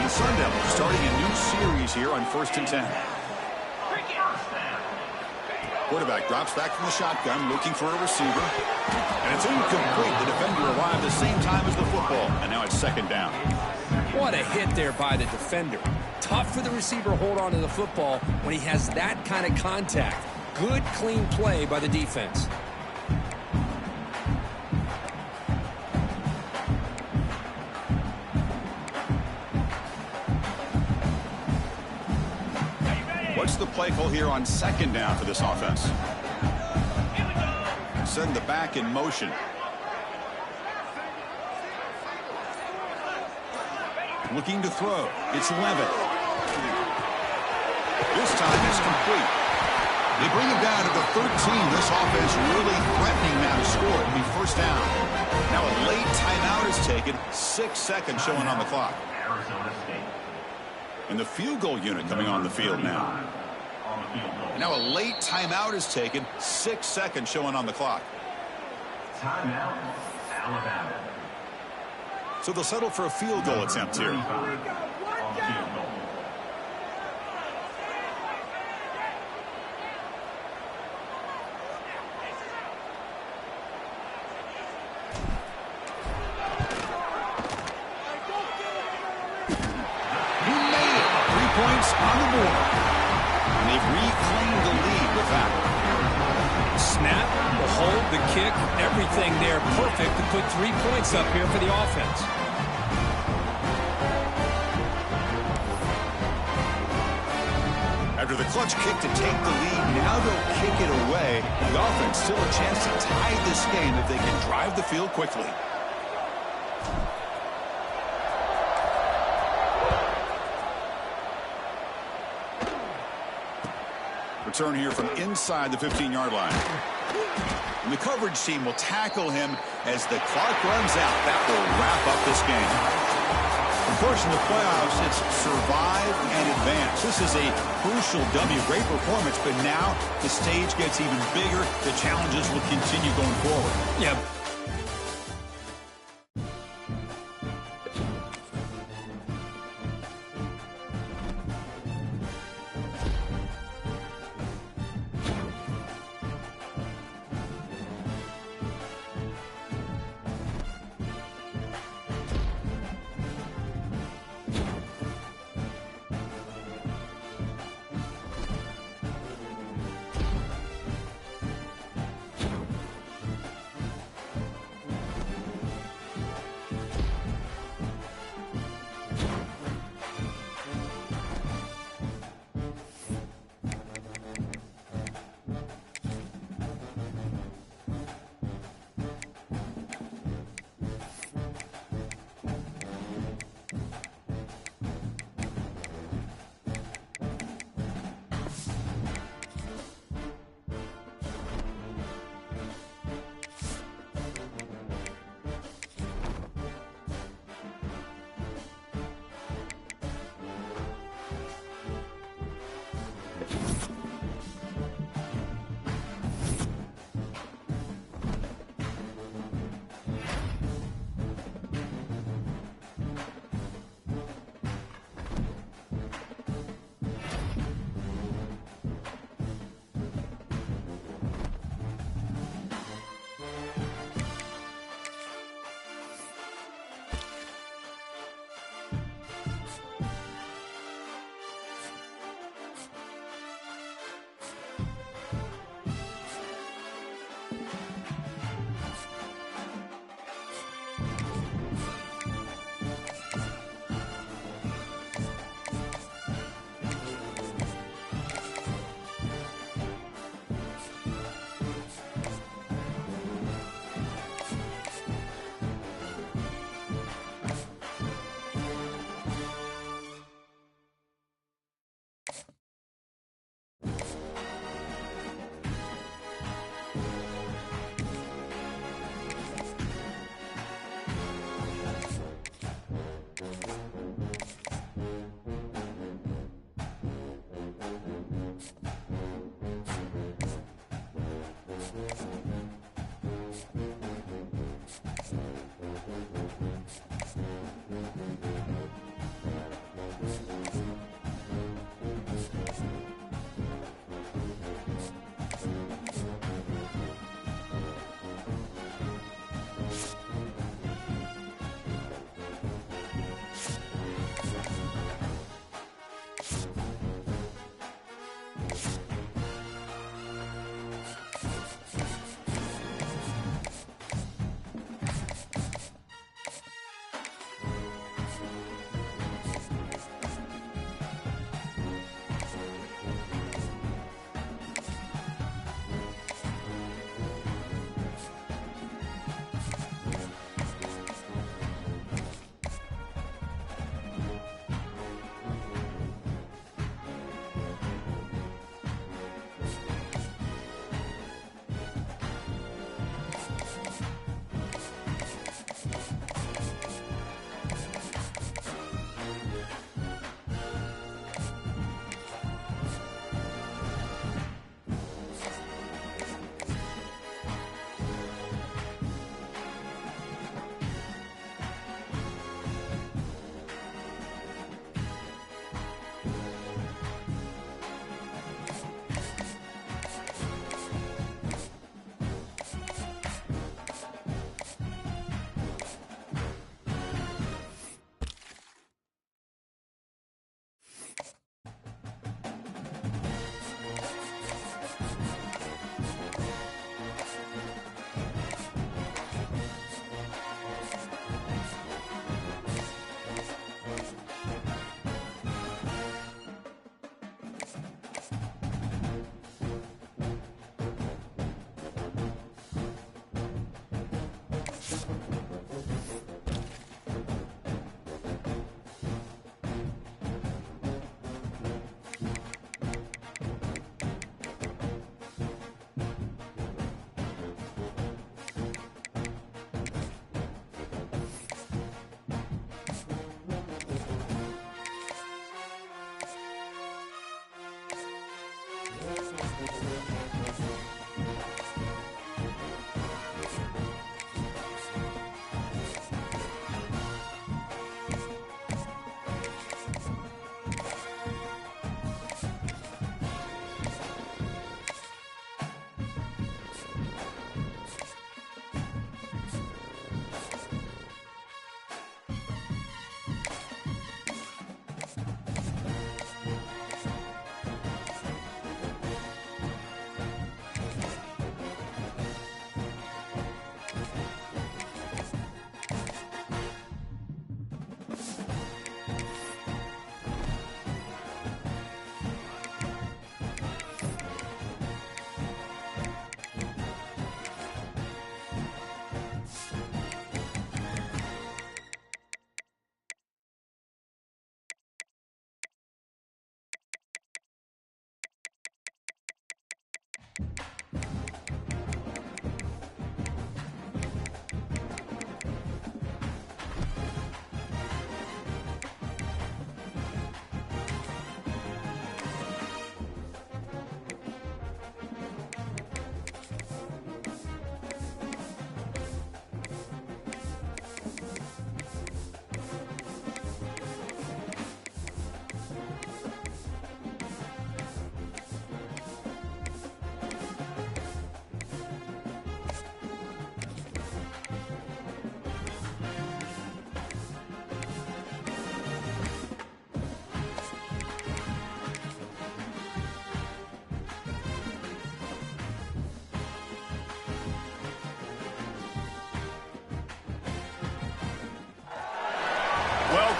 The Sun Devils starting a new series here on 1st and 10. Quarterback drops back from the shotgun, looking for a receiver. And it's incomplete. The defender arrived the same time as the football. And now it's 2nd down. What a hit there by the defender. Tough for the receiver to hold on to the football when he has that kind of contact. Good, clean play by the defense. What's the play call here on 2nd down for this offense? Send the back in motion. Looking to throw. It's Levitt. This time it's complete. They bring him down to the 13. This offense really threatening now to score. It'll be first down. Now a late timeout is taken. 6 seconds showing on the clock. And the field goal unit coming on the field now. And now a late timeout is taken. 6 seconds showing on the clock. Timeout, Alabama. So they'll settle for a field goal attempt here. Points on the board. And they've reclaimed the lead with that. Snap, the hold, the kick, everything there perfect to put 3 points up here for the offense. After the clutch kick to take the lead, now they'll kick it away. The offense still a chance to tie this game if they can drive the field quickly. Return here from inside the 15-yard line. And the coverage team will tackle him as the clock runs out. That will wrap up this game. Of course, in the playoffs, it's survive and advance. This is a crucial W. Great performance, but now the stage gets even bigger. The challenges will continue going forward. Yeah.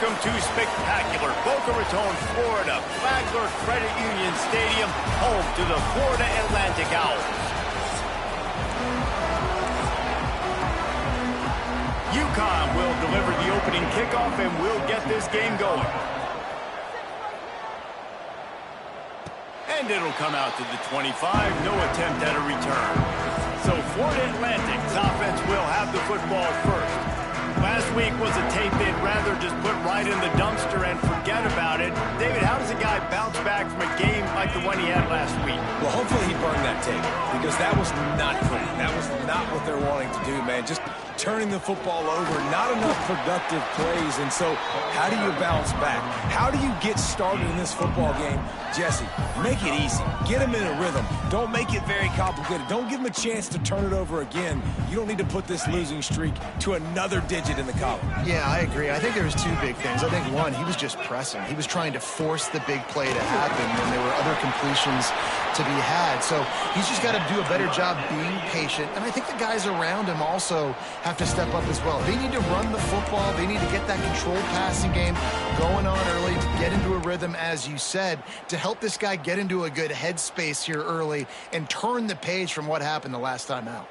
Welcome to spectacular Boca Raton, Florida, Flagler Credit Union Stadium, home to the Florida Atlantic Owls. UConn will deliver the opening kickoff and will get this game going. And it'll come out to the 25, no attempt at a return. So Florida Atlantic's offense will have the football first. Last week was a tape they'd rather just put right in the dumpster and forget about it. David, how does a guy bounce back from a game like the one he had last week? Well, hopefully he burned that tape, because that was not clean. That was not what they're wanting to do, man. Just turning the football over, not enough productive plays. And so how do you bounce back? How do you get started in this football game? Jesse, make it easy. Get him in a rhythm. Don't make it very complicated. Don't give him a chance to turn it over again. You don't need to put this losing streak to another digit in the column. Yeah, I agree. I think there was two big things. I think, one, he was just pressing. He was trying to force the big play to happen when there were other completions to be had. So he's just got to do a better job being patient. And I think the guys around him also have to step up as well. They need to run the football. They need to get that controlled passing game going on early to get into a rhythm, as you said, to help this guy get into a good headspace here early and turn the page from what happened the last time out.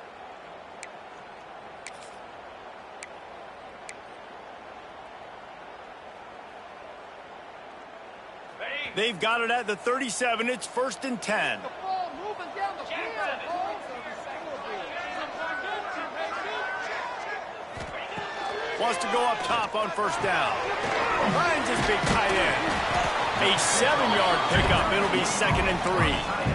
They've got it at the 37. It's 1st and 10. Wants to go up top on 1st down. Finds his big tight end. A 7-yard pickup. It'll be 2nd and 3.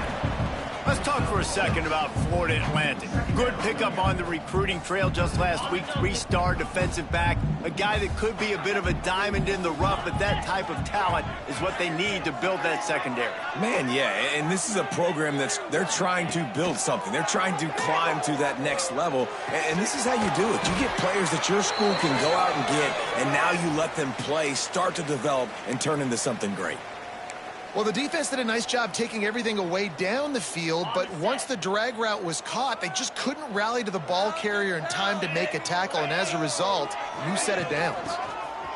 Let's talk for a second about Florida Atlantic. Good pickup on the recruiting trail just last week. 3-star defensive back. A guy that could be a bit of a diamond in the rough, but that type of talent is what they need to build that secondary. Man, yeah, and this is a program they're trying to build something. They're trying to climb to that next level, and this is how you do it. You get players that your school can go out and get, and now you let them play, start to develop, and turn into something great. Well, the defense did a nice job taking everything away down the field, but once the drag route was caught, they just couldn't rally to the ball carrier in time to make a tackle, and as a result, new set of downs.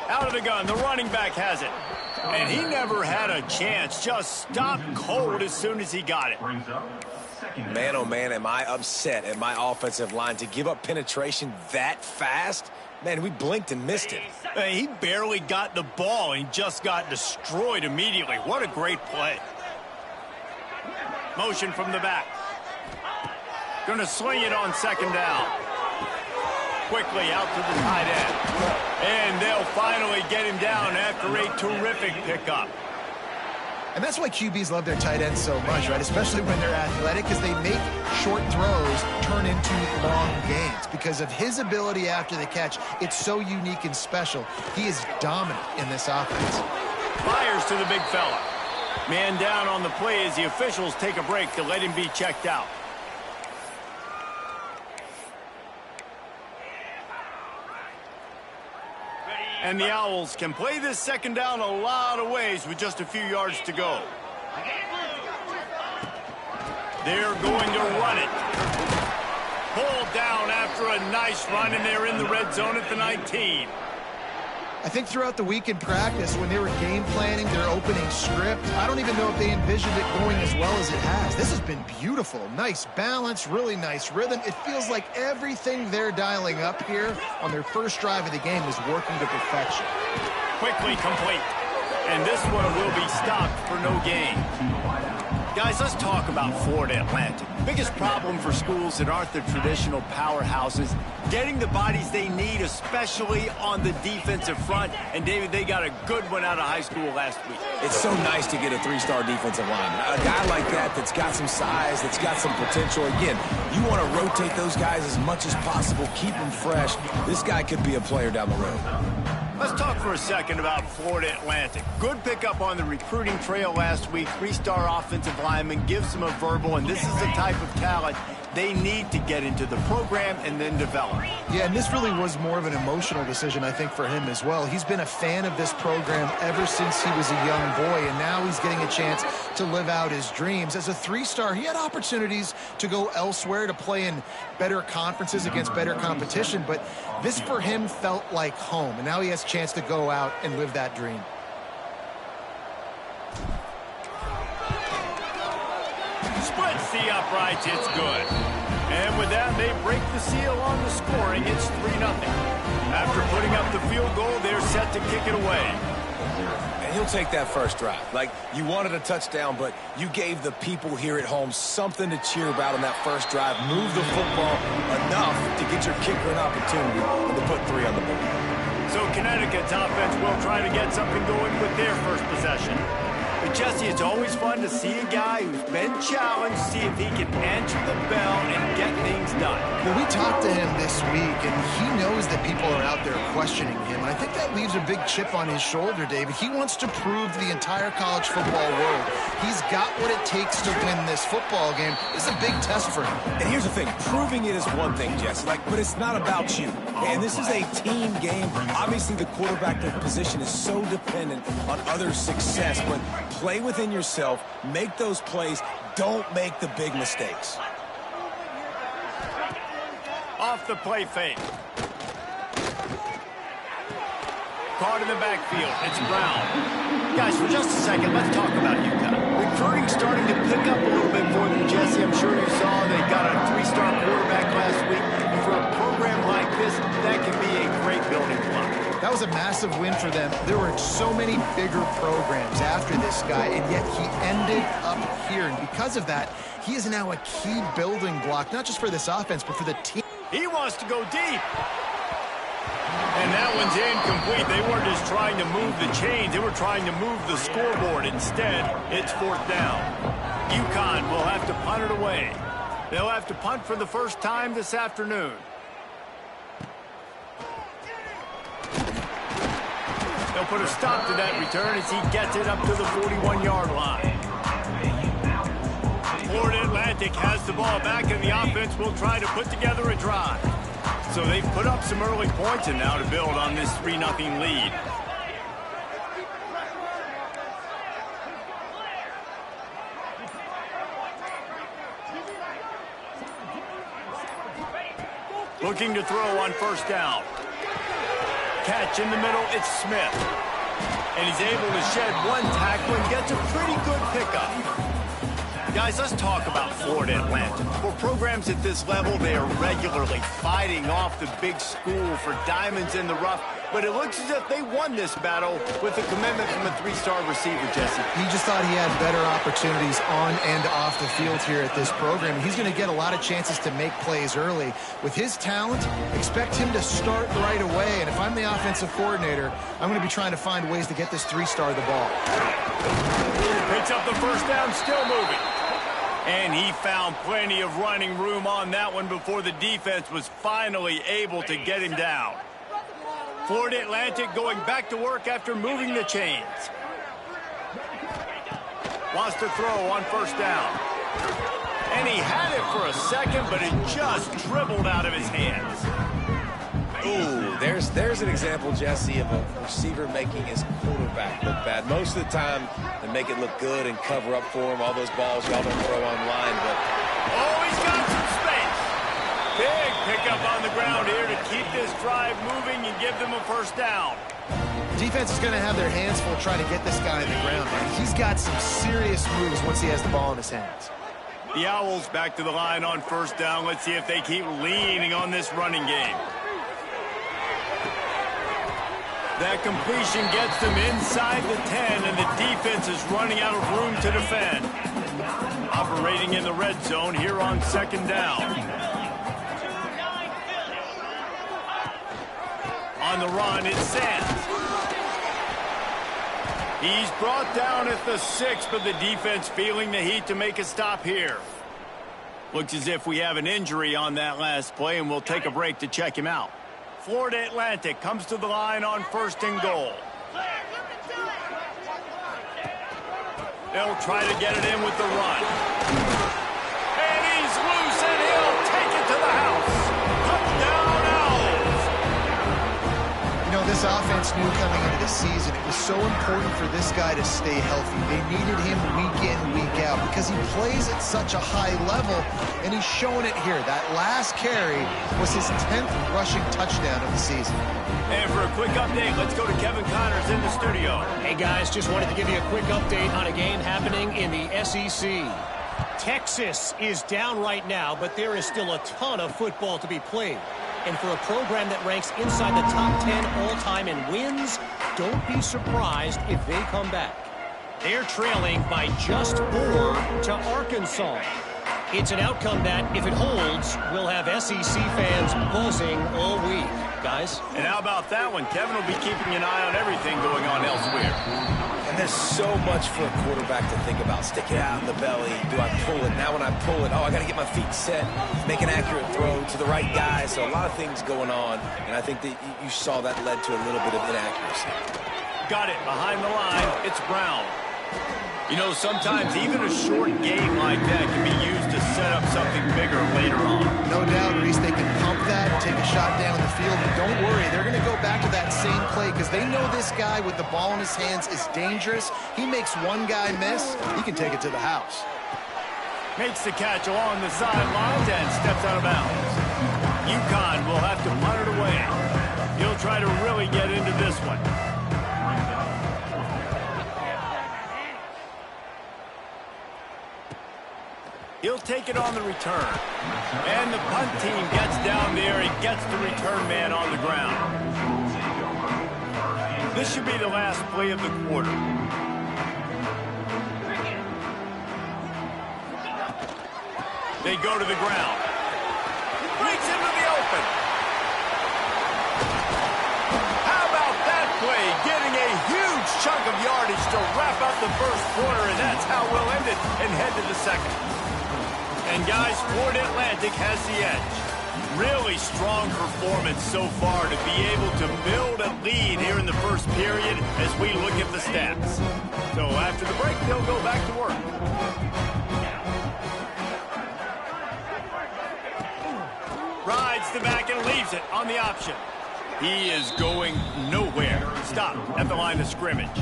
Out of the gun, the running back has it. And he never had a chance, just stopped cold as soon as he got it. Man, oh man, am I upset at my offensive line to give up penetration that fast? Man, we blinked and missed it. He barely got the ball and just got destroyed immediately. What a great play. Motion from the back. Going to sling it on 2nd down. Quickly out to the tight end. And they'll finally get him down after a terrific pickup. And that's why QBs love their tight ends so much, right? Especially when they're athletic, because they make short throws turn into long gains. Because of his ability after the catch, it's so unique and special. He is dominant in this offense. Fires to the big fella. Man down on the play as the officials take a break to let him be checked out. And the Owls can play this second down a lot of ways with just a few yards to go. They're going to run it. Pulled down after a nice run, and they're in the red zone at the 19. I think throughout the week in practice, when they were game planning their opening script, I don't even know if they envisioned it going as well as it has. This has been beautiful. Nice balance, really nice rhythm. It feels like everything they're dialing up here on their first drive of the game is working to perfection. Quickly complete. And this one will be stopped for no gain. Guys, let's talk about Florida Atlantic. Biggest problem for schools that aren't the traditional powerhouses, getting the bodies they need, especially on the defensive front. And, David, they got a good one out of high school last week. It's so nice to get a three-star defensive lineman. A guy like that's got some size, that's got some potential. Again, you want to rotate those guys as much as possible, keep them fresh. This guy could be a player down the road. Let's talk for a second about Florida Atlantic. Good pickup on the recruiting trail last week. Three-star offensive lineman gives them a verbal, and this is the type of talent they need to get into the program and then develop. Yeah, and this really was more of an emotional decision, I think, for him as well. He's been a fan of this program ever since he was a young boy, and now he's getting a chance to live out his dreams. As a three-star, he had opportunities to go elsewhere, to play in better conferences against better competition, but this for him felt like home, and now he has a chance to go out and live that dream. Splits the uprights, it's good. And with that, they break the seal on the scoring. It's 3-0. After putting up the field goal, they're set to kick it away. And he'll take that first drive. Like, you wanted a touchdown, but you gave the people here at home something to cheer about on that first drive. Move the football enough to get your kicker an opportunity and to put 3 on the board. So Connecticut's offense will try to get something going with their first possession. But, Jesse, it's always fun to see a guy who's been challenged, see if he can answer the bell and get things done. Well, we talked to him this week, and he knows that people are out there questioning him. And I think that leaves a big chip on his shoulder, David. He wants to prove to the entire college football world he's got what it takes to win this football game. This is a big test for him. And here's the thing. Proving it is one thing, Jesse, but it's not about you. And this is a team game. Obviously, the quarterback position is so dependent on others' success, but play within yourself, make those plays, don't make the big mistakes. Off the play fake. Caught in the backfield. It's Brown. Guys, for just a second, let's talk about UConn. Recruiting starting to pick up a little bit more than Jesse. I'm sure you saw they got a 3-star quarterback last week. And for a program like this, that can be a great building block. That was a massive win for them. There were so many bigger programs after this guy, and yet he ended up here. And because of that, he is now a key building block, not just for this offense, but for the team. He wants to go deep. And that one's incomplete. They weren't just trying to move the chains. They were trying to move the scoreboard. Instead, it's 4th down. UConn will have to punt it away. They'll have to punt for the first time this afternoon. They'll put a stop to that return as he gets it up to the 41-yard line. Florida Atlantic has the ball back, and the offense will try to put together a drive. So they've put up some early points and now to build on this 3-0 lead. Looking to throw on first down. Catch in the middle, it's Smith. And he's able to shed one tackle and gets a pretty good pickup. Guys, let's talk about Florida Atlantic. For programs at this level, they are regularly fighting off the big school for diamonds in the rough. but it looks as if they won this battle with a commitment from a 3-star receiver, Jesse. He just thought he had better opportunities on and off the field here at this program. He's going to get a lot of chances to make plays early. With his talent, expect him to start right away. And if I'm the offensive coordinator, I'm going to be trying to find ways to get this 3-star the ball. Picks up the first down, still moving. And he found plenty of running room on that one before the defense was finally able to get him down. Florida Atlantic going back to work after moving the chains. Wants to throw on first down. And he had it for a second, but it just dribbled out of his hands. Ooh, there's an example, Jesse, of a receiver making his quarterback look bad. Most of the time, they make it look good and cover up for him. All those balls y'all don't throw online, but... Oh, he's got some space. Big pickup on the ground here to keep this drive moving and give them a first down. Defense is going to have their hands full trying to get this guy on the ground, man. He's got some serious moves once he has the ball in his hands. The Owls back to the line on first down. Let's see if they keep leaning on this running game. That completion gets them inside the 10, and the defense is running out of room to defend. Operating in the red zone here on second down. On the run, it's Sands. He's brought down at the 6, but the defense feeling the heat to make a stop here. Looks as if we have an injury on that last play, and we'll take a break to check him out. Florida Atlantic comes to the line on first and goal. They'll try to get it in with the run. And he's loose, and he'll take it to the house. Touchdown, Owls. You know, this offense knew coming into the season it was so important for this guy to stay healthy. They needed him week in, week out because he plays at such a high level, and he's showing it here. That last carry was his 10th rushing touchdown of the season. And for a quick update, let's go to Kevin Connors in the studio. Hey, guys, just wanted to give you a quick update on a game happening in the SEC. Texas is down right now, but there is still a ton of football to be played. And for a program that ranks inside the top 10 all-time in wins, don't be surprised if they come back. They're trailing by just 4 to Arkansas. It's an outcome that, if it holds, will have SEC fans buzzing all week. Guys? And how about that one? Kevin will be keeping an eye on everything going on elsewhere. And there's so much for a quarterback to think about. Stick it out in the belly. Do I pull it? Now when I pull it, oh, I got to get my feet set. Make an accurate throw to the right guy. So a lot of things going on. And I think that you saw that led to a little bit of inaccuracy. Got it behind the line. It's Brown. You know, sometimes even a short game like that can be used to set up something bigger later on. No doubt, Reese, they can pump that, take a shot down the field, and don't worry, they're going to go back to that same play because they know this guy with the ball in his hands is dangerous. He makes one guy miss, he can take it to the house. Makes the catch along the sidelines and steps out of bounds. UConn will have to punt it away. He'll try to really get into this one. He'll take it on the return. And the punt team gets down there and gets the return man on the ground. This should be the last play of the quarter. They go to the ground. Breaks into the open. How about that play? Getting a huge chunk of yardage to wrap up the first quarter, and that's how we'll end it and head to the second. And guys, Florida Atlantic has the edge. Really strong performance so far to be able to build a lead here in the first period as we look at the stats. So after the break, they'll go back to work. Rides the back and leaves it on the option. He is going nowhere. Stop at the line of scrimmage.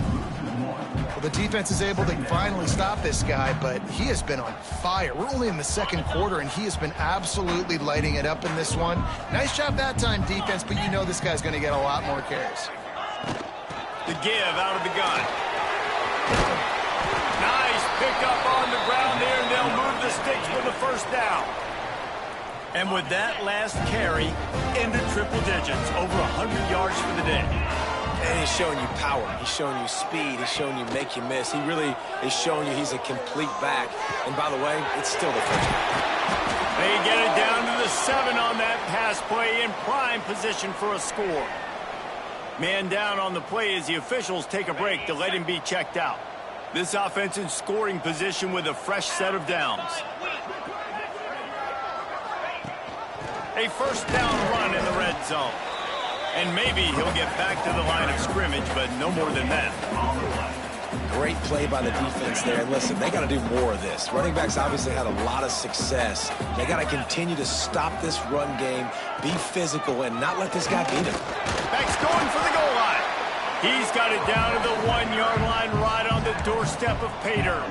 Well, the defense is able to finally stop this guy, but he has been on fire. We're only in the second quarter, and he has been absolutely lighting it up in this one. Nice job that time, defense, but you know this guy's going to get a lot more carries. The give out of the gun. Nice pick up on the ground there, and they'll move the sticks for the first down. And with that last carry into triple digits, over 100 yards for the day. And he's showing you power. He's showing you speed. He's showing you make you miss. He really is showing you he's a complete back. And by the way, it's still the first down. They get it down to the 7 on that pass play in prime position for a score. Man down on the play as the officials take a break to let him be checked out. This offense in scoring position with a fresh set of downs. A first down run in the red zone. And maybe he'll get back to the line of scrimmage, but no more than that. Great play by the defense there. And listen, they got to do more of this. Running backs obviously had a lot of success. They got to continue to stop this run game, be physical, and not let this guy beat him. Back's going for the goal line. He's got it down to the 1-yard line right on the doorstep of Pater.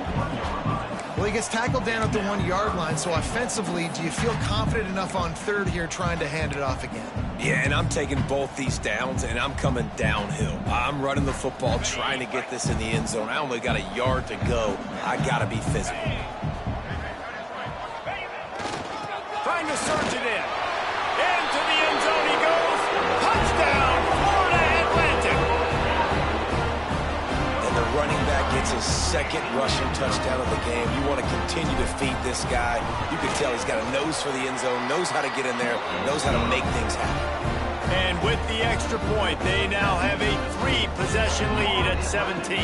Well, he gets tackled down at the 1-yard line, so offensively, do you feel confident enough on third here trying to hand it off again? Yeah, and I'm taking both these downs, and I'm coming downhill. I'm running the football, trying to get this in the end zone. I only got a yard to go. I got to be physical. Trying to surge it in. Into the end zone he goes. Touchdown, Florida Atlantic. And the running back gets his second rushing touchdown of the game. You want to continue to feed this guy. You can tell he's got a nose for the end zone, knows how to get in there, knows how to make things happen. And with the extra point, they now have a 3-possession lead at 17.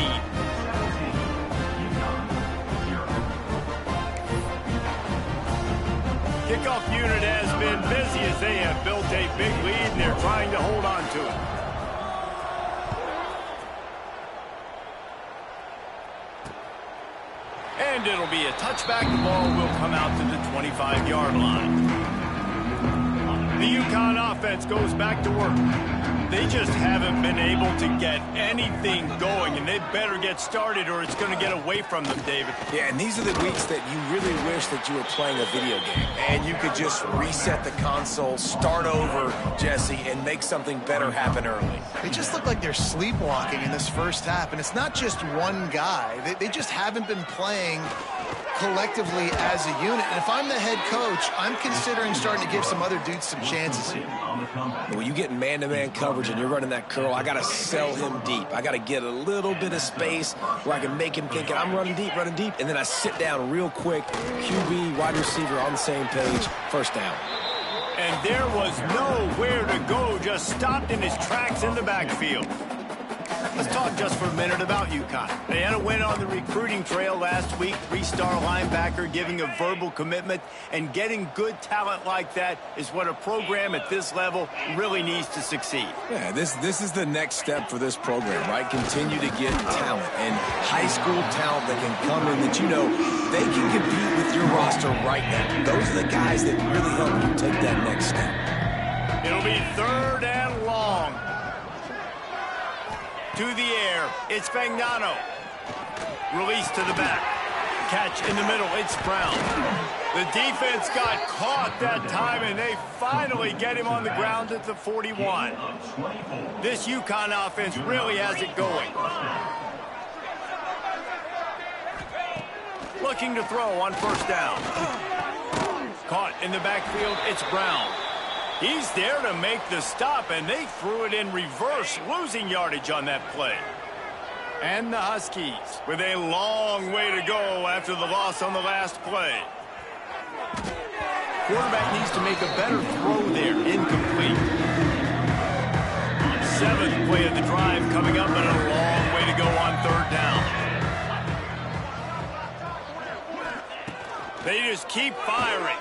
Kickoff unit has been busy as they have built a big lead, and they're trying to hold on to it. And it'll be a touchback. The ball will come out to the 25-yard line. The UConn offense goes back to work. They just haven't been able to get anything going, and they better get started or it's going to get away from them, David. Yeah, and these are the weeks that you really wish that you were playing a video game and you could just reset the console, start over, Jesse, and make something better happen early. They just look like they're sleepwalking in this first half, and it's not just one guy. They just haven't been playing collectively as a unit. And if I'm the head coach, I'm considering starting to give some other dudes some chances here. When you get man-to-man coverage and you're running that curl, I got to sell him deep. I got to get a little bit of space where I can make him think I'm running deep, and then I sit down real quick, QB, wide receiver on the same page, first down. And there was nowhere to go, just stopped in his tracks in the backfield. Let's talk just for a minute about UConn. They had a win on the recruiting trail last week. 3-star linebacker giving a verbal commitment, and getting good talent like that is what a program at this level really needs to succeed. Yeah, this is the next step for this program, right? Continue to get talent and high school talent that can come in that you know they can compete with your roster right now. Those are the guys that really help you take that next step. It'll be third and long. To the air, it's Fagnano. Release to the back. Catch in the middle, it's Brown. The defense got caught that time, and they finally get him on the ground at the 41. This UConn offense really has it going. Looking to throw on first down. Caught in the backfield, it's Brown. He's there to make the stop, and they threw it in reverse, losing yardage on that play. And the Huskies with a long way to go after the loss on the last play. Quarterback needs to make a better throw there, incomplete. 7th play of the drive coming up, and a long way to go on third down. They just keep firing.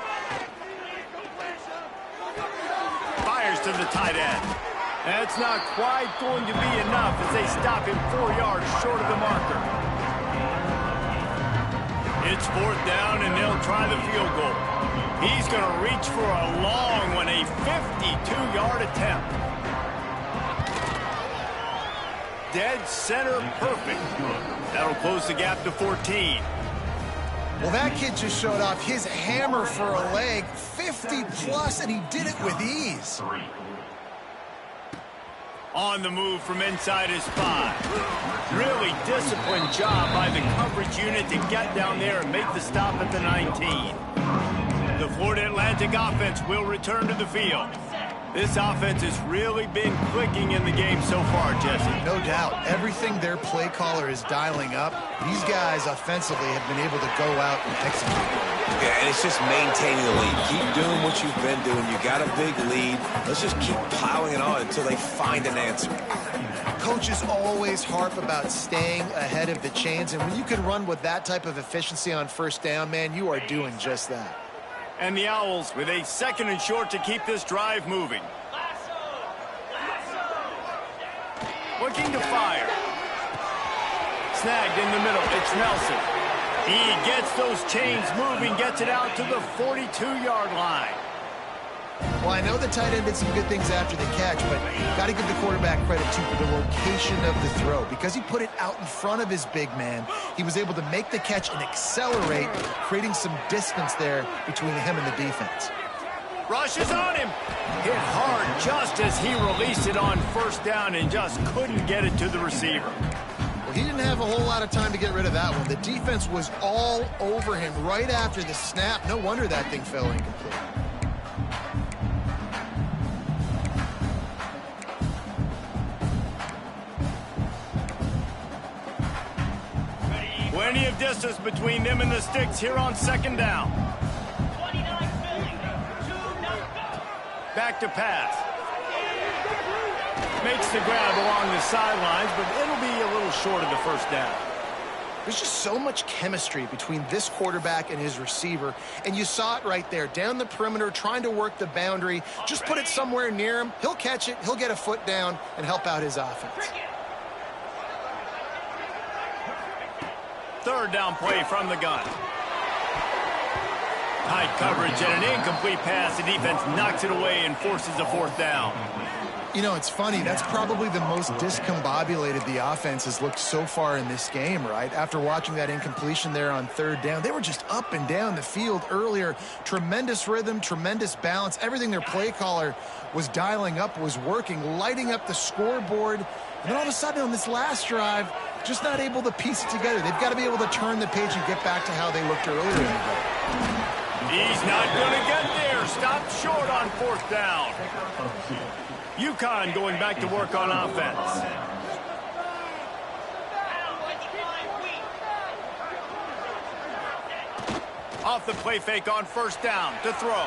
Fires to the tight end. That's not quite going to be enough as they stop him 4 yards short of the marker. It's 4th down, and they'll try the field goal. He's going to reach for a long one, a 52-yard attempt. Dead center perfect. That'll close the gap to 14. Well, that kid just showed off his hammer for a leg, 50-plus, and he did it with ease. On the move from inside his 5. Really disciplined job by the coverage unit to get down there and make the stop at the 19. The Florida Atlantic offense will return to the field. This offense has really been clicking in the game so far, Jesse. No doubt. Everything their play caller is dialing up, these guys offensively have been able to go out and execute. Yeah, and it's just maintaining the lead. Keep doing what you've been doing. You got a big lead. Let's just keep piling it on until they find an answer. Coaches always harp about staying ahead of the chains, and when you can run with that type of efficiency on first down, man, you are doing just that. And the Owls with a 2nd and short to keep this drive moving. Looking to fire. Snagged in the middle. It's Nelson. He gets those chains moving, gets it out to the 42-yard line. Well, I know the tight end did some good things after the catch, but got to give the quarterback credit, too, for the location of the throw. Because he put it out in front of his big man, he was able to make the catch and accelerate, creating some distance there between him and the defense. Rush is on him. Hit hard just as he released it on first down and just couldn't get it to the receiver. Well, he didn't have a whole lot of time to get rid of that one. The defense was all over him right after the snap. No wonder that thing fell incomplete. Plenty of distance between them and the sticks here on 2nd down. Back to pass. Makes the grab along the sidelines, but it'll be a little short of the first down. There's just so much chemistry between this quarterback and his receiver, and you saw it right there. Down the perimeter, trying to work the boundary. Just put it somewhere near him. He'll catch it, he'll get a foot down, and help out his offense. 3rd down play from the gun. Tight coverage and an incomplete pass. The defense knocks it away and forces a 4th down. You know, it's funny. That's probably the most discombobulated the offense has looked so far in this game, right? After watching that incompletion there on 3rd down, they were just up and down the field earlier. Tremendous rhythm, tremendous balance. Everything their play caller was dialing up was working, lighting up the scoreboard. And then all of a sudden on this last drive, just not able to piece it together. They've got to be able to turn the page and get back to how they looked earlier in the game. He's not going to get there. Stopped short on 4th down. UConn going back to work on offense. Off the play fake on 1st down to throw.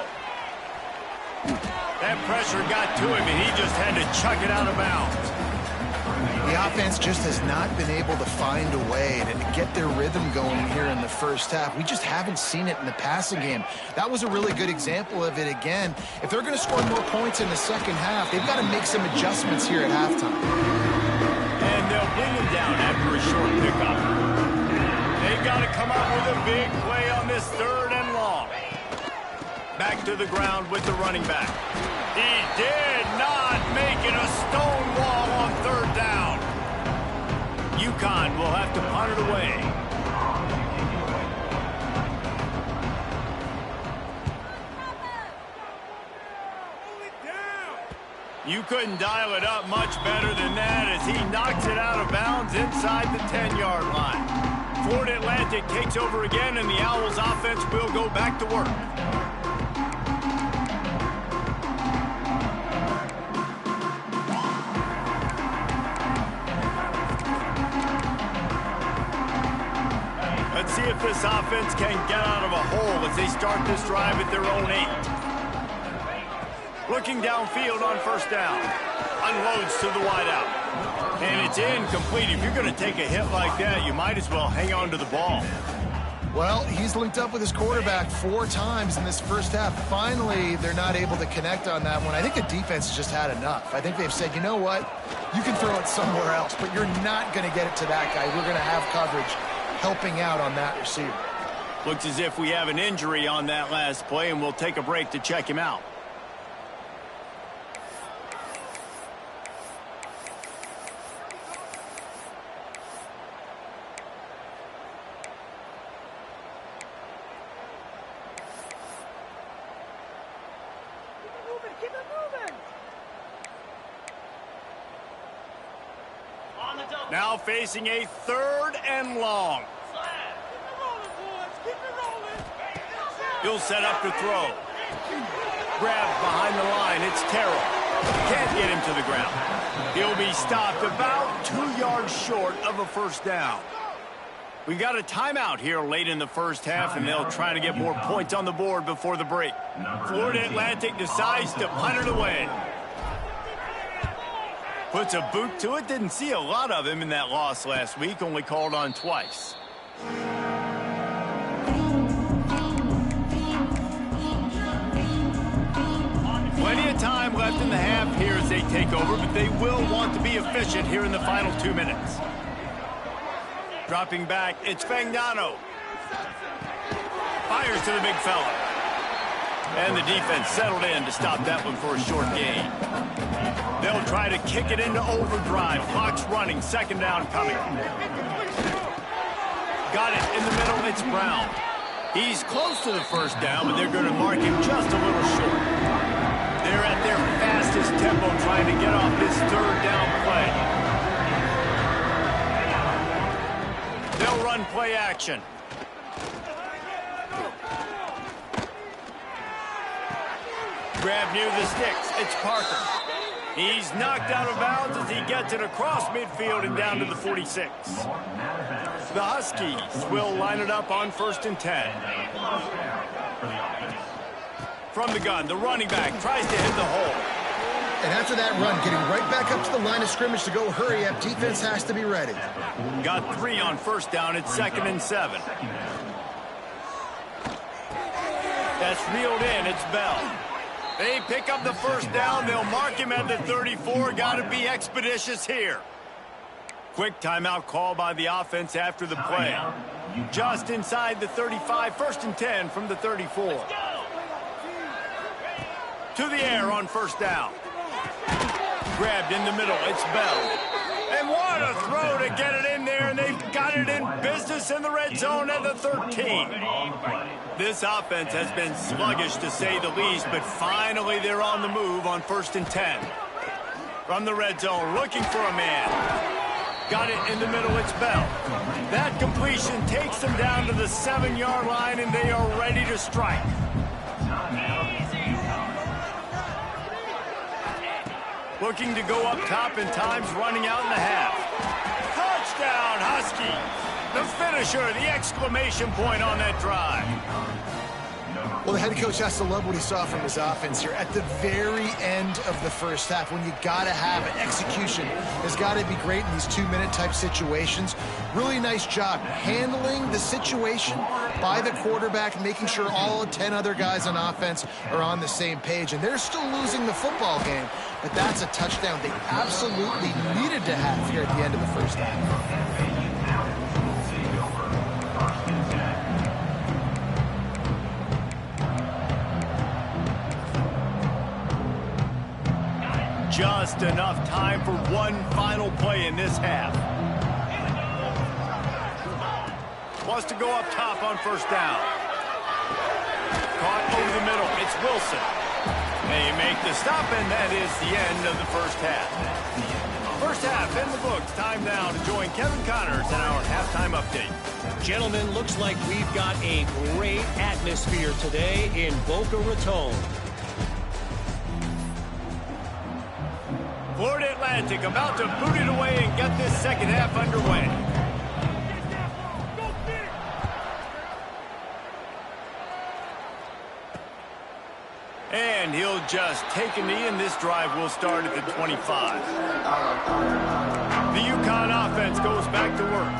That pressure got to him, and he just had to chuck it out of bounds. The offense just has not been able to find a way to get their rhythm going here in the first half. We just haven't seen it in the passing game. That was a really good example of it again. If they're going to score more points in the second half, they've got to make some adjustments here at halftime. And they'll bring him down after a short pickup. They've got to come up with a big play on this 3rd and long. Back to the ground with the running back. He did not make it a stone wall on 3rd down. UConn will have to punt it away. You couldn't dial it up much better than that as he knocks it out of bounds inside the 10-yard line. Florida Atlantic takes over again, and the Owls offense will go back to work. Let's see if this offense can get out of a hole as they start this drive at their own 8. Looking downfield on 1st down. Unloads to the wideout. And it's incomplete. If you're going to take a hit like that, you might as well hang on to the ball. Well, he's linked up with his quarterback 4 times in this first half. Finally, they're not able to connect on that one. I think the defense has just had enough. I think they've said, you know what? You can throw it somewhere else, but you're not going to get it to that guy. We're going to have coverage helping out on that receiver. Looks as if we have an injury on that last play, and we'll take a break to check him out. Now facing a 3rd and long. He'll set up to throw. Grabbed behind the line. It's Terrell. Can't get him to the ground. He'll be stopped about 2 yards short of a first down. We got a timeout here late in the first half, and they'll try to get more points on the board before the break. Florida Atlantic decides to punt it away. Puts a boot to it. Didn't see a lot of him in that loss last week. Only called on twice. Plenty of time left in the half here as they take over, but they will want to be efficient here in the final 2 minutes. Dropping back, it's Fagnano. Fires to the big fella. And the defense settled in to stop that one for a short gain. They'll try to kick it into overdrive. Clock's running, second down coming. Got it in the middle, it's Brown. He's close to the first down, but they're going to mark him just a little short. They're at their fastest tempo trying to get off this third down play. They'll run play action. Grab near the sticks. It's Parker. He's knocked out of bounds as he gets it across midfield and down to the 46. The Huskies will line it up on 1st and 10. From the gun, the running back tries to hit the hole. And after that run, getting right back up to the line of scrimmage to go hurry up, defense has to be ready. Got 3 on first down. It's 2nd and 7. That's reeled in. It's Bell. They pick up the first down. They'll mark him at the 34. Got to be expeditious here. Quick timeout call by the offense after the play. Just inside the 35. 1st and 10 from the 34. To the air on first down. Grabbed in the middle. It's Bell. And what a throw to get it in there, and they've got it in business in the red zone at the 13. This offense has been sluggish to say the least, but finally they're on the move on 1st and 10. From the red zone, looking for a man. Got it in the middle, it's Bell. That completion takes them down to the 7-yard line, and they are ready to strike. Looking to go up top, and time's running out in the half. Touchdown, Husky! The finisher, the exclamation point on that drive. Well, the head coach has to love what he saw from his offense here at the very end of the first half. When you got to have it, execution has got to be great in these 2-minute type situations. Really nice job handling the situation by the quarterback, making sure all 10 other guys on offense are on the same page. And they're still losing the football game, but that's a touchdown they absolutely needed to have here at the end of the first half. Just enough time for one final play in this half. Wants to go up top on first down. Caught over the middle. It's Wilson. They make the stop, and that is the end of the first half. First half in the books. Time now to join Kevin Connors in our halftime update. Gentlemen, looks like we've got a great atmosphere today in Boca Raton. Florida Atlantic about to boot it away and get this second half underway. And he'll just take a knee, and this drive will start at the 25. The UConn offense goes back to work.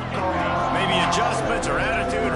Maybe adjustments or attitude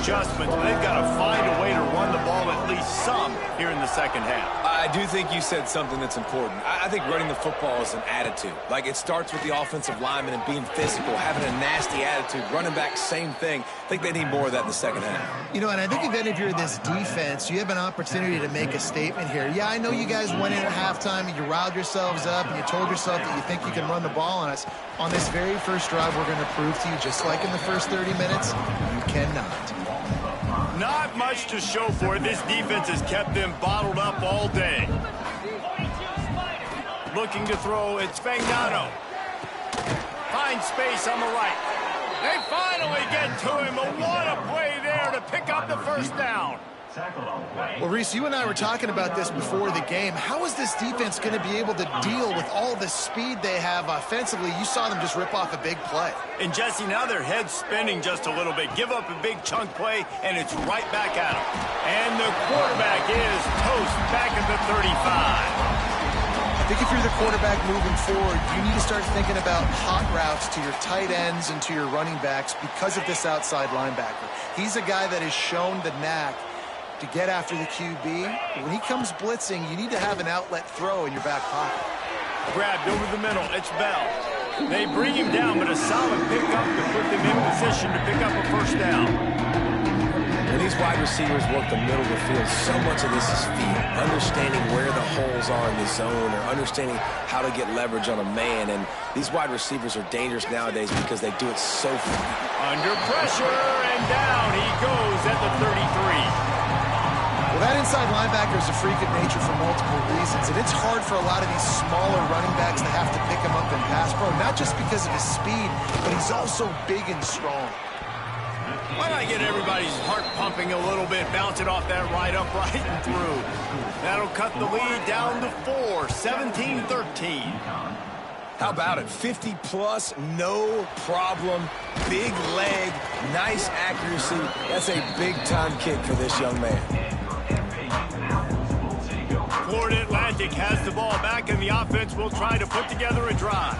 adjustments, but they've got to find a way to run the ball at least some here in the second half. I do think you said something that's important. I think running the football is an attitude. Like, it starts with the offensive lineman and being physical, having a nasty attitude. Running back, same thing. I think they need more of that in the second half. You know, and I think if you're this defense, you have an opportunity to make a statement here. Yeah, I know you guys went in at halftime and you riled yourselves up and you told yourself that you think you can run the ball on us. On this very first drive, we're going to prove to you, just like in the first 30 minutes, you cannot. Not much to show for it. This defense has kept them bottled up all day. Looking to throw, it's Fagnano. Finds space on the right. They finally get to him. What a play there to pick up the first down. Tackled on the play. Well, Reese, you and I were talking about this before the game. How is this defense going to be able to deal with all the speed they have offensively? You saw them just rip off a big play. And, Jesse, now their head's spinning just a little bit. Give up a big chunk play, and it's right back at them. And the quarterback is toast back at the 35. I think if you're the quarterback moving forward, you need to start thinking about hot routes to your tight ends and to your running backs because of this outside linebacker. He's a guy that has shown the knack to get after the QB. When he comes blitzing, you need to have an outlet throw in your back pocket. Grabbed over the middle. It's Bell. They bring him down, but a solid pickup to put them in position to pick up a first down. When these wide receivers work the middle of the field, so much of this is feel. Understanding where the holes are in the zone or understanding how to get leverage on a man. And these wide receivers are dangerous nowadays because they do it so far. Under pressure, and down he goes at the 33. Well, that inside linebacker is a freak of nature for multiple reasons, and it's hard for a lot of these smaller running backs to have to pick him up in pass pro, not just because of his speed, but he's also big and strong. Why not get everybody's heart pumping a little bit, bounce it off that right upright and through. That'll cut the lead down to 4, 17-13. How about it? 50-plus, no problem. Big leg, nice accuracy. That's a big-time kick for this young man. Florida Atlantic has the ball back, and the offense will try to put together a drive.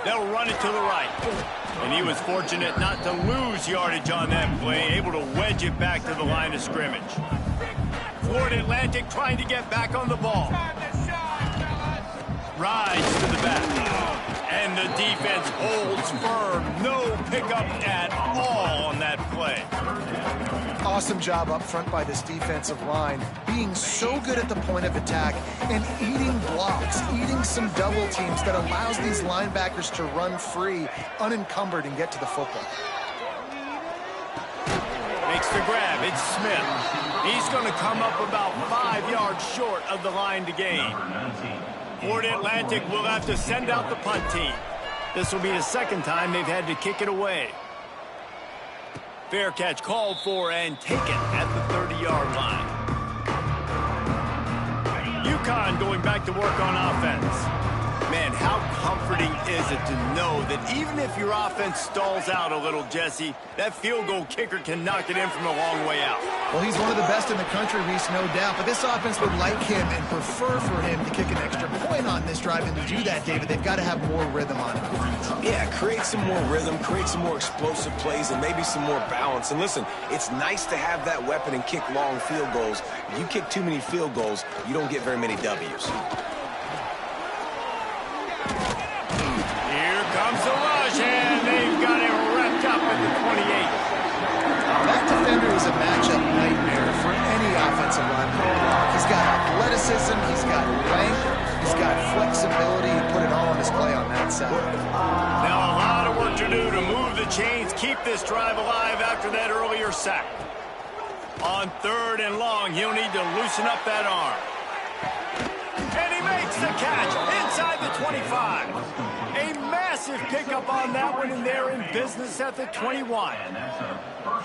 They'll run it to the right. And he was fortunate not to lose yardage on that play, able to wedge it back to the line of scrimmage. Florida Atlantic trying to get back on the ball. Rides to the back. And the defense holds firm. No pickup at all on that play. Awesome job up front by this defensive line, being so good at the point of attack and eating blocks, eating some double teams that allows these linebackers to run free, unencumbered, and get to the football. Makes the grab. It's Smith. He's going to come up about 5 yards short of the line to gain. Florida Atlantic will have to send out the punt team. This will be the second time they've had to kick it away. Fair catch called for and taken at the 30-yard line. UConn going back to work on offense. Man, how comforting is it to know that even if your offense stalls out a little, Jesse, that field goal kicker can knock it in from a long way out. Well, he's one of the best in the country, Reese, no doubt. But this offense would like him and prefer for him to kick an extra point on this drive. And to do that, David, they've got to have more rhythm on offense. Yeah, create some more rhythm, create some more explosive plays, and maybe some more balance. And listen, it's nice to have that weapon and kick long field goals. If you kick too many field goals, you don't get very many W's. Here comes the rush, and they've got him wrapped up at the 28. That defender is a matchup nightmare for any offensive lineman. He's got athleticism, he's got length, he's got flexibility. He put it all on display on that side. Now a lot of work to do to move the chains, keep this drive alive after that earlier sack. On 3rd and long, he'll need to loosen up that arm. And he makes the catch inside the 25. A massive pickup on that one, and they're in business at the 21.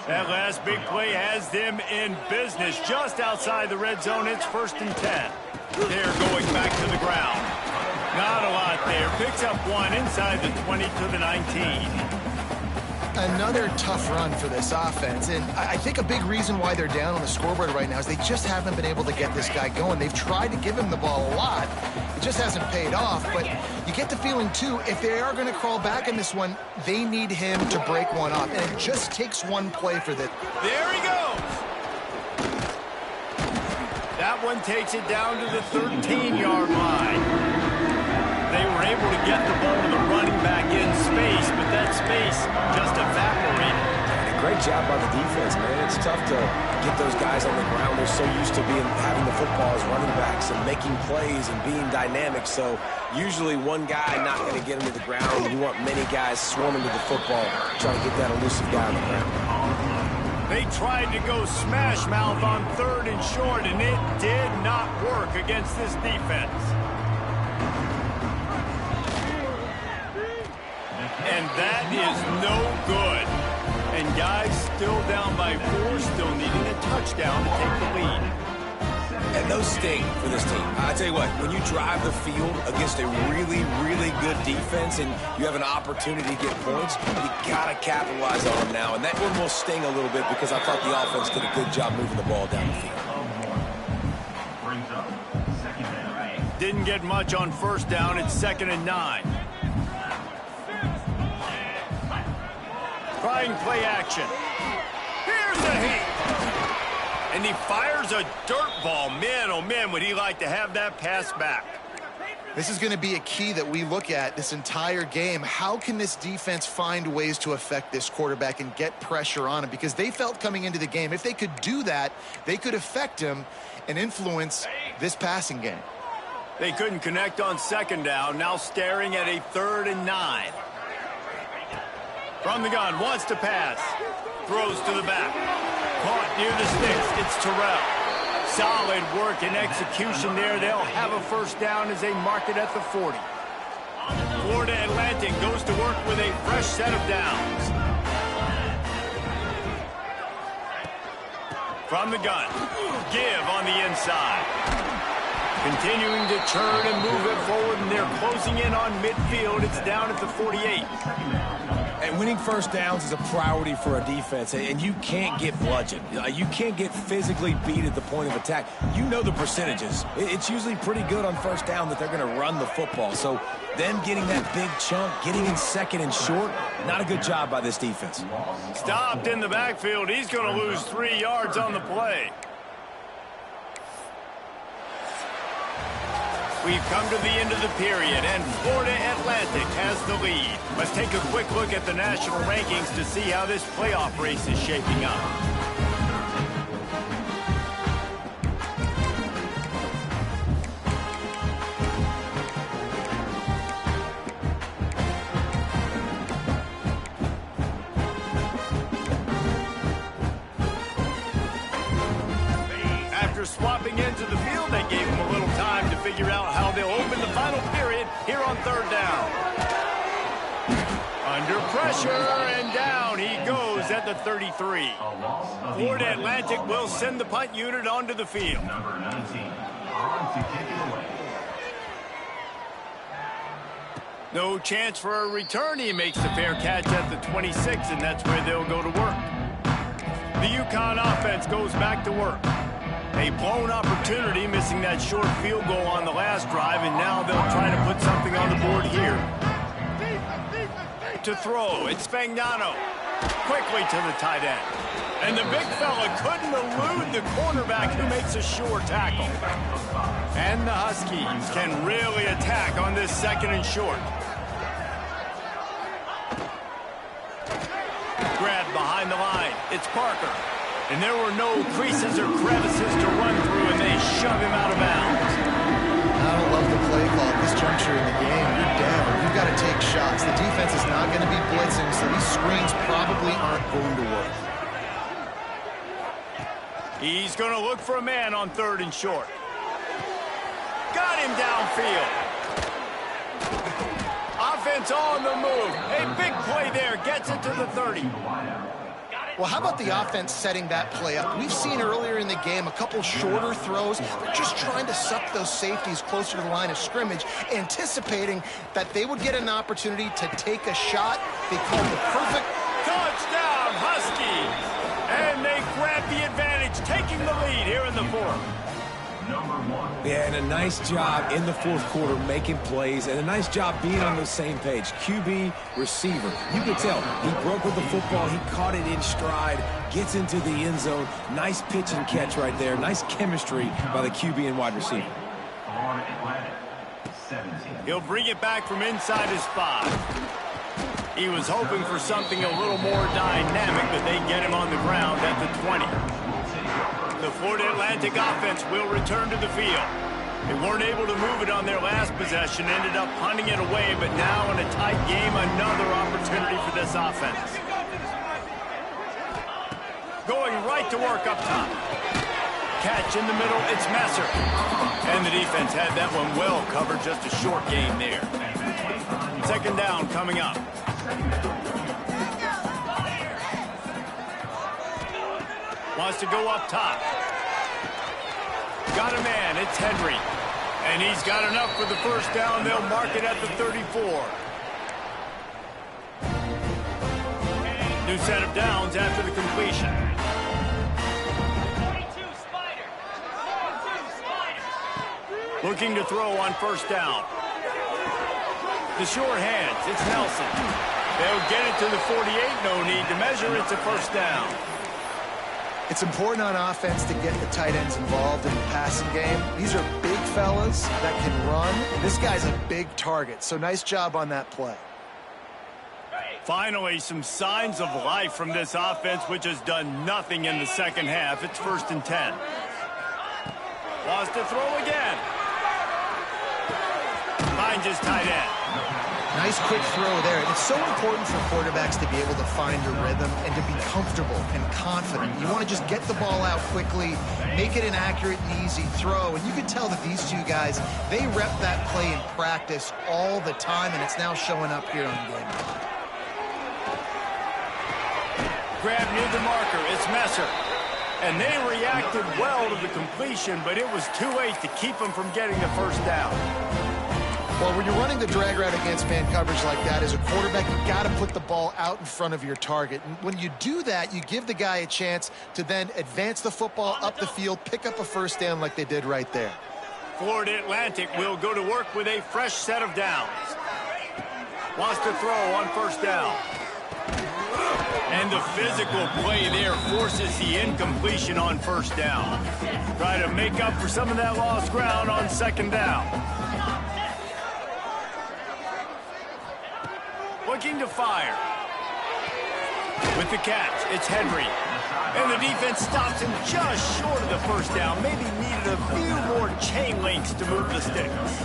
That last big play has them in business just outside the red zone. It's 1st and 10. They're going back to the ground. Not a lot there. Picks up one inside the 20 to the 19. Another tough run for this offense, and I think a big reason why they're down on the scoreboard right now is they just haven't been able to get this guy going. They've tried to give him the ball a lot. It just hasn't paid off, but you get the feeling, too, if they are going to crawl back in this one, they need him to break one off, and it just takes one play for this. There he goes. That one takes it down to the 13-yard line. They were able to get the ball to the running back in space, but that space just evaporated. And a great job by the defense, man. It's tough to get those guys on the ground. They're so used to having the football as running backs and making plays and being dynamic. So usually one guy not going to get him to the ground. You want many guys swarming to the football, trying to get that elusive guy on the ground. They tried to go smash mouth on 3rd and short, and it did not work against this defense. And that is no good. And guys still down by 4, still needing a touchdown to take the lead. And those sting for this team. I tell you what, when you drive the field against a really, really good defense and you have an opportunity to get points, you got to capitalize on them now. And that one will sting a little bit because I thought the offense did a good job moving the ball down the field. Didn't get much on first down. It's 2nd and 9. Trying play action. Here's the heat. And he fires a dirt ball. Man, oh man, would he like to have that pass back. This is going to be a key that we look at this entire game. How can this defense find ways to affect this quarterback and get pressure on him? Because they felt coming into the game, if they could do that, they could affect him and influence this passing game. They couldn't connect on 2nd down. Now staring at a 3rd and 9. From the gun, wants to pass. Throws to the back. Caught near the sticks. It's Terrell. Solid work and execution there. They'll have a first down as they mark it at the 40. Florida Atlantic goes to work with a fresh set of downs. From the gun. Give on the inside. Continuing to churn and move it forward, and they're closing in on midfield. It's down at the 48. And winning first downs is a priority for a defense, and you can't get bludgeoned. You can't get physically beat at the point of attack. You know the percentages. It's usually pretty good on first down that they're going to run the football. So them getting that big chunk, getting in 2nd and short, not a good job by this defense. Stopped in the backfield. He's going to lose 3 yards on the play. We've come to the end of the period, and Florida Atlantic has the lead. Let's take a quick look at the national rankings to see how this playoff race is shaping up. After swapping into the field, they gave him a little time to figure out how they'll open the final period here on 3rd down. Under pressure, and down he goes at the 33. Florida Atlantic will send the punt unit onto the field. Number 19, on to kick it away. No chance for a return. He makes the fair catch at the 26, and that's where they'll go to work. The UConn offense goes back to work. A blown opportunity, missing that short field goal on the last drive, and now they'll try to put something on the board here. To throw, it's Spagnano. Quickly to the tight end. And the big fella couldn't elude the cornerback who makes a sure tackle. And the Huskies can really attack on this 2nd and short. Grabbed behind the line. It's Parker. And there were no creases or crevices to run through, and they shove him out of bounds. I don't love the play call at this juncture in the game. You're down. You've got to take shots. The defense is not going to be blitzing, so these screens probably aren't going to work. He's going to look for a man on 3rd and short. Got him downfield. Offense on the move. A big play there. Gets it to the 30. Well, how about the offense setting that play up? We've seen earlier in the game a couple shorter throws. They're just trying to suck those safeties closer to the line of scrimmage, anticipating that they would get an opportunity to take a shot. They called the perfect touchdown, Huskies! And they grab the advantage, taking the lead here in the 4th. Yeah, and a nice job in the 4th quarter making plays, and a nice job being on the same page. QB, receiver. You could tell he broke with the football. He caught it in stride, gets into the end zone. Nice pitch and catch right there. Nice chemistry by the QB and wide receiver. He'll bring it back from inside his 5. He was hoping for something a little more dynamic, but they get him on the ground at the 20. The Florida Atlantic offense will return to the field. They weren't able to move it on their last possession, ended up punting it away, but now in a tight game, another opportunity for this offense. Going right to work up top. Catch in the middle, it's Messer. And the defense had that one well covered, just a short game there. 2nd down coming up. Wants to go up top. Got a man. It's Henry. And he's got enough for the first down. They'll mark it at the 34. New set of downs after the completion. 42 Spider. 42 Spider. Looking to throw on first down. The sure hands. It's Nelson. They'll get it to the 48. No need to measure. It's a first down. It's important on offense to get the tight ends involved in the passing game. These are big fellas that can run. This guy's a big target, so nice job on that play. Finally, some signs of life from this offense, which has done nothing in the second half. It's 1st and 10. Wants to throw again. Finds his tight end. Nice quick throw there. It's so important for quarterbacks to be able to find a rhythm and to be comfortable and confident. You want to just get the ball out quickly, make it an accurate and easy throw. And you can tell that these two guys, they rep that play in practice all the time, and it's now showing up here on game. Grab near the marker. It's Messer. And they reacted well to the completion, but it was too late to keep them from getting the first down. Well, when you're running the drag route against man coverage like that, as a quarterback, you got to put the ball out in front of your target. And when you do that, you give the guy a chance to then advance the football up the field, pick up a first down like they did right there. Florida Atlantic will go to work with a fresh set of downs. Wants to throw on first down. And the physical play there forces the incompletion on first down. Try to make up for some of that lost ground on second down. Looking to fire. With the catch, it's Henry. And the defense stops him just short of the first down. Maybe needed a few more chain links to move the sticks.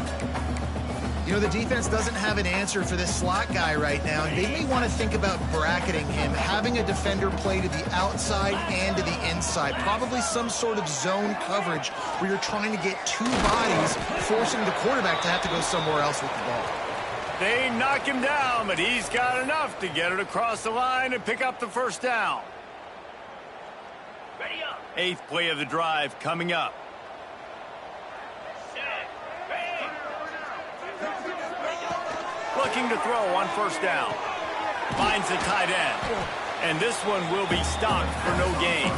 You know, the defense doesn't have an answer for this slot guy right now. They may want to think about bracketing him, having a defender play to the outside and to the inside. Probably some sort of zone coverage where you're trying to get two bodies, forcing the quarterback to have to go somewhere else with the ball. They knock him down, but he's got enough to get it across the line and pick up the first down. Ready up. 8th play of the drive coming up. Set. Ready. Looking to throw on first down. Finds the tight end. And this one will be stopped for no gain.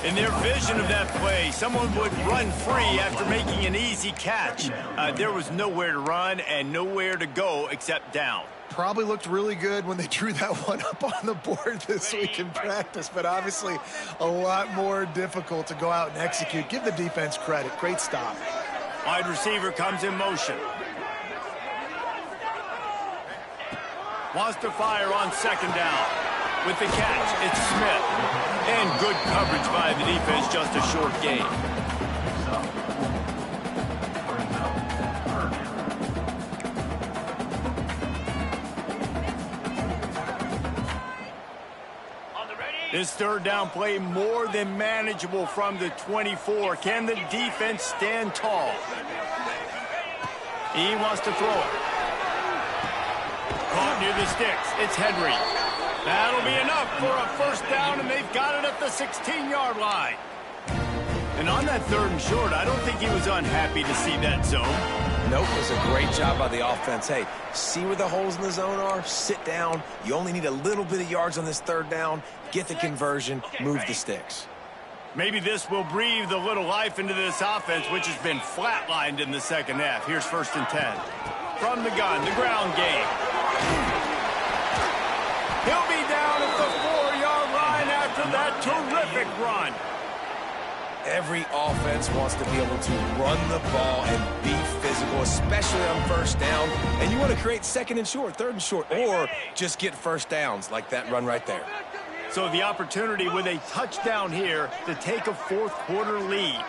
In their vision of that play, someone would run free after making an easy catch. There was nowhere to run and nowhere to go except down. Probably looked really good when they drew that one up on the board this week in practice, but obviously a lot more difficult to go out and execute. Give the defense credit. Great stop. Wide receiver comes in motion. Wants to fire on second down. With the catch, it's Smith. And good coverage by the defense, just a short gain. This third down play more than manageable from the 24. Can the defense stand tall? He wants to throw it. Caught near the sticks. It's Henry. That'll be enough for a first down, and they've got it at the 16-yard line. And on that 3rd and short, I don't think he was unhappy to see that zone. Nope, it was a great job by the offense. Hey, see where the holes in the zone are? Sit down. You only need a little bit of yards on this 3rd down. Get the conversion. Move the sticks. Maybe this will breathe a little life into this offense, which has been flatlined in the second half. Here's 1st and 10. From the gun, the ground game. He'll be down at the 4-yard line after that terrific run. Every offense wants to be able to run the ball and be physical, especially on first down. And you want to create 2nd and short, 3rd and short, or just get first downs like that run right there. So the opportunity with a touchdown here to take a 4th quarter lead.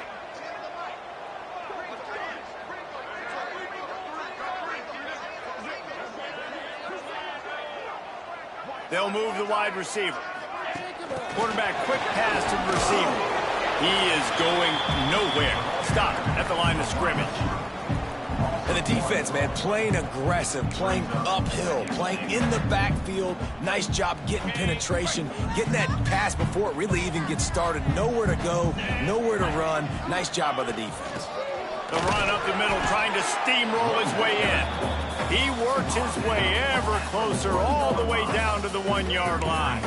They'll move the wide receiver. Quarterback quick pass to the receiver. He is going nowhere. Stop at the line of scrimmage. And the defense, man, playing aggressive, playing uphill, playing in the backfield. Nice job getting penetration, getting that pass before it really even gets started. Nowhere to go, nowhere to run. Nice job by the defense. The run up the middle, trying to steamroll his way in. He works his way ever closer, all the way down to the 1-yard line.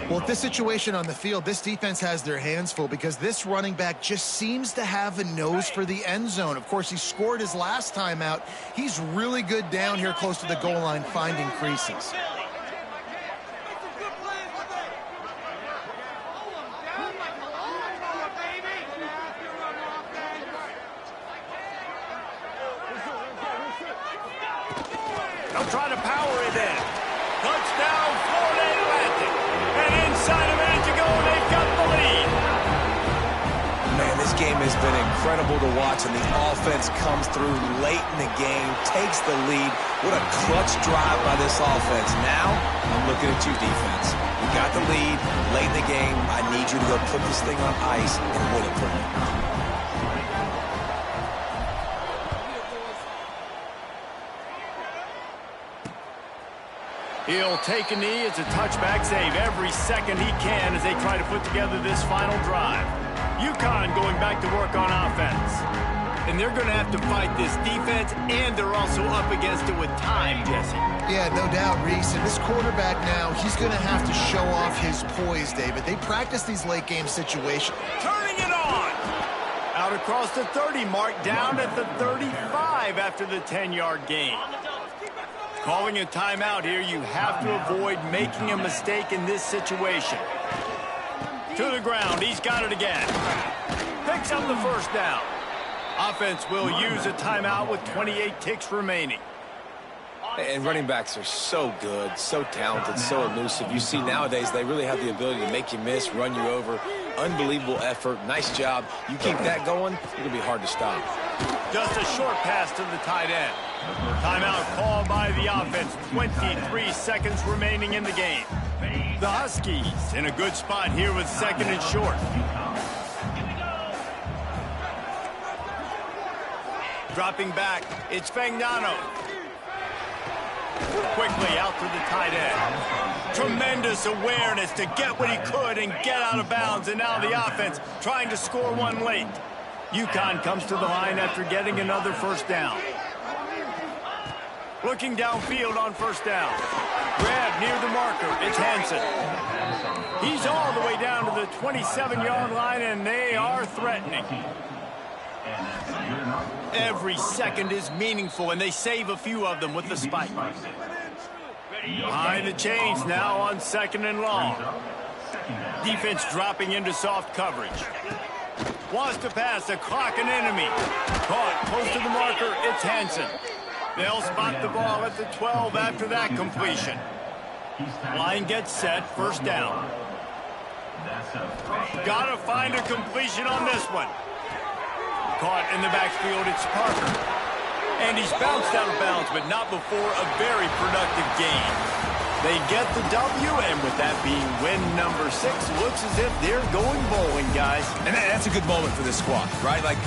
Well, at this situation on the field, this defense has their hands full because this running back just seems to have a nose for the end zone. Of course, he scored his last time out. He's really good down here close to the goal line, finding creases. They'll try to power it in. Touchdown, Florida Atlantic. And inside a minute to go, they've got the lead. Man, this game has been incredible to watch, and the offense comes through late in the game, takes the lead. What a clutch drive by this offense. Now, I'm looking at you, defense. You got the lead late in the game. I need you to go put this thing on ice and win it for me. He'll take a knee. It's a touchback save every second he can as they try to put together this final drive. UConn going back to work on offense. And they're going to have to fight this defense, and they're also up against it with time, Jesse. Yeah, no doubt, Reese. And this quarterback now, he's going to have to show off his poise, David. They practice these late-game situations. Turning it on. Out across the 30 mark, down at the 35 after the 10-yard gain. Calling a timeout here, you have to avoid making a mistake in this situation. To the ground, he's got it again. Picks up the first down. Offense will use a timeout with 28 ticks remaining. And running backs are so good, so talented, so elusive. You see nowadays they really have the ability to make you miss, run you over. Unbelievable effort. Nice job. You keep that going, it'll be hard to stop. Just a short pass to the tight end. Timeout called by the offense. 23 seconds remaining in the game. The Huskies in a good spot here with second and short. Dropping back, it's Fagnano. Quickly out to the tight end. Tremendous awareness to get what he could and get out of bounds. And now the offense trying to score one late. UConn comes to the line after getting another first down. Looking downfield on first down. Grab near the marker. It's Hansen. He's all the way down to the 27-yard line, and they are threatening. Every second is meaningful, and they save a few of them with the spike. Behind the chains now on second and long. Defense dropping into soft coverage. Wants to pass, the clock an enemy. Caught close to the marker, it's Hansen. They'll spot the ball at the 12 after that completion. Line gets set, first down. Gotta find a completion on this one. Caught in the backfield, it's Parker. And he's bounced out of bounds, but not before a very productive game. They get the W, and with that being win number 6, looks as if they're going bowling, guys. And that's a good moment for this squad, right? Like,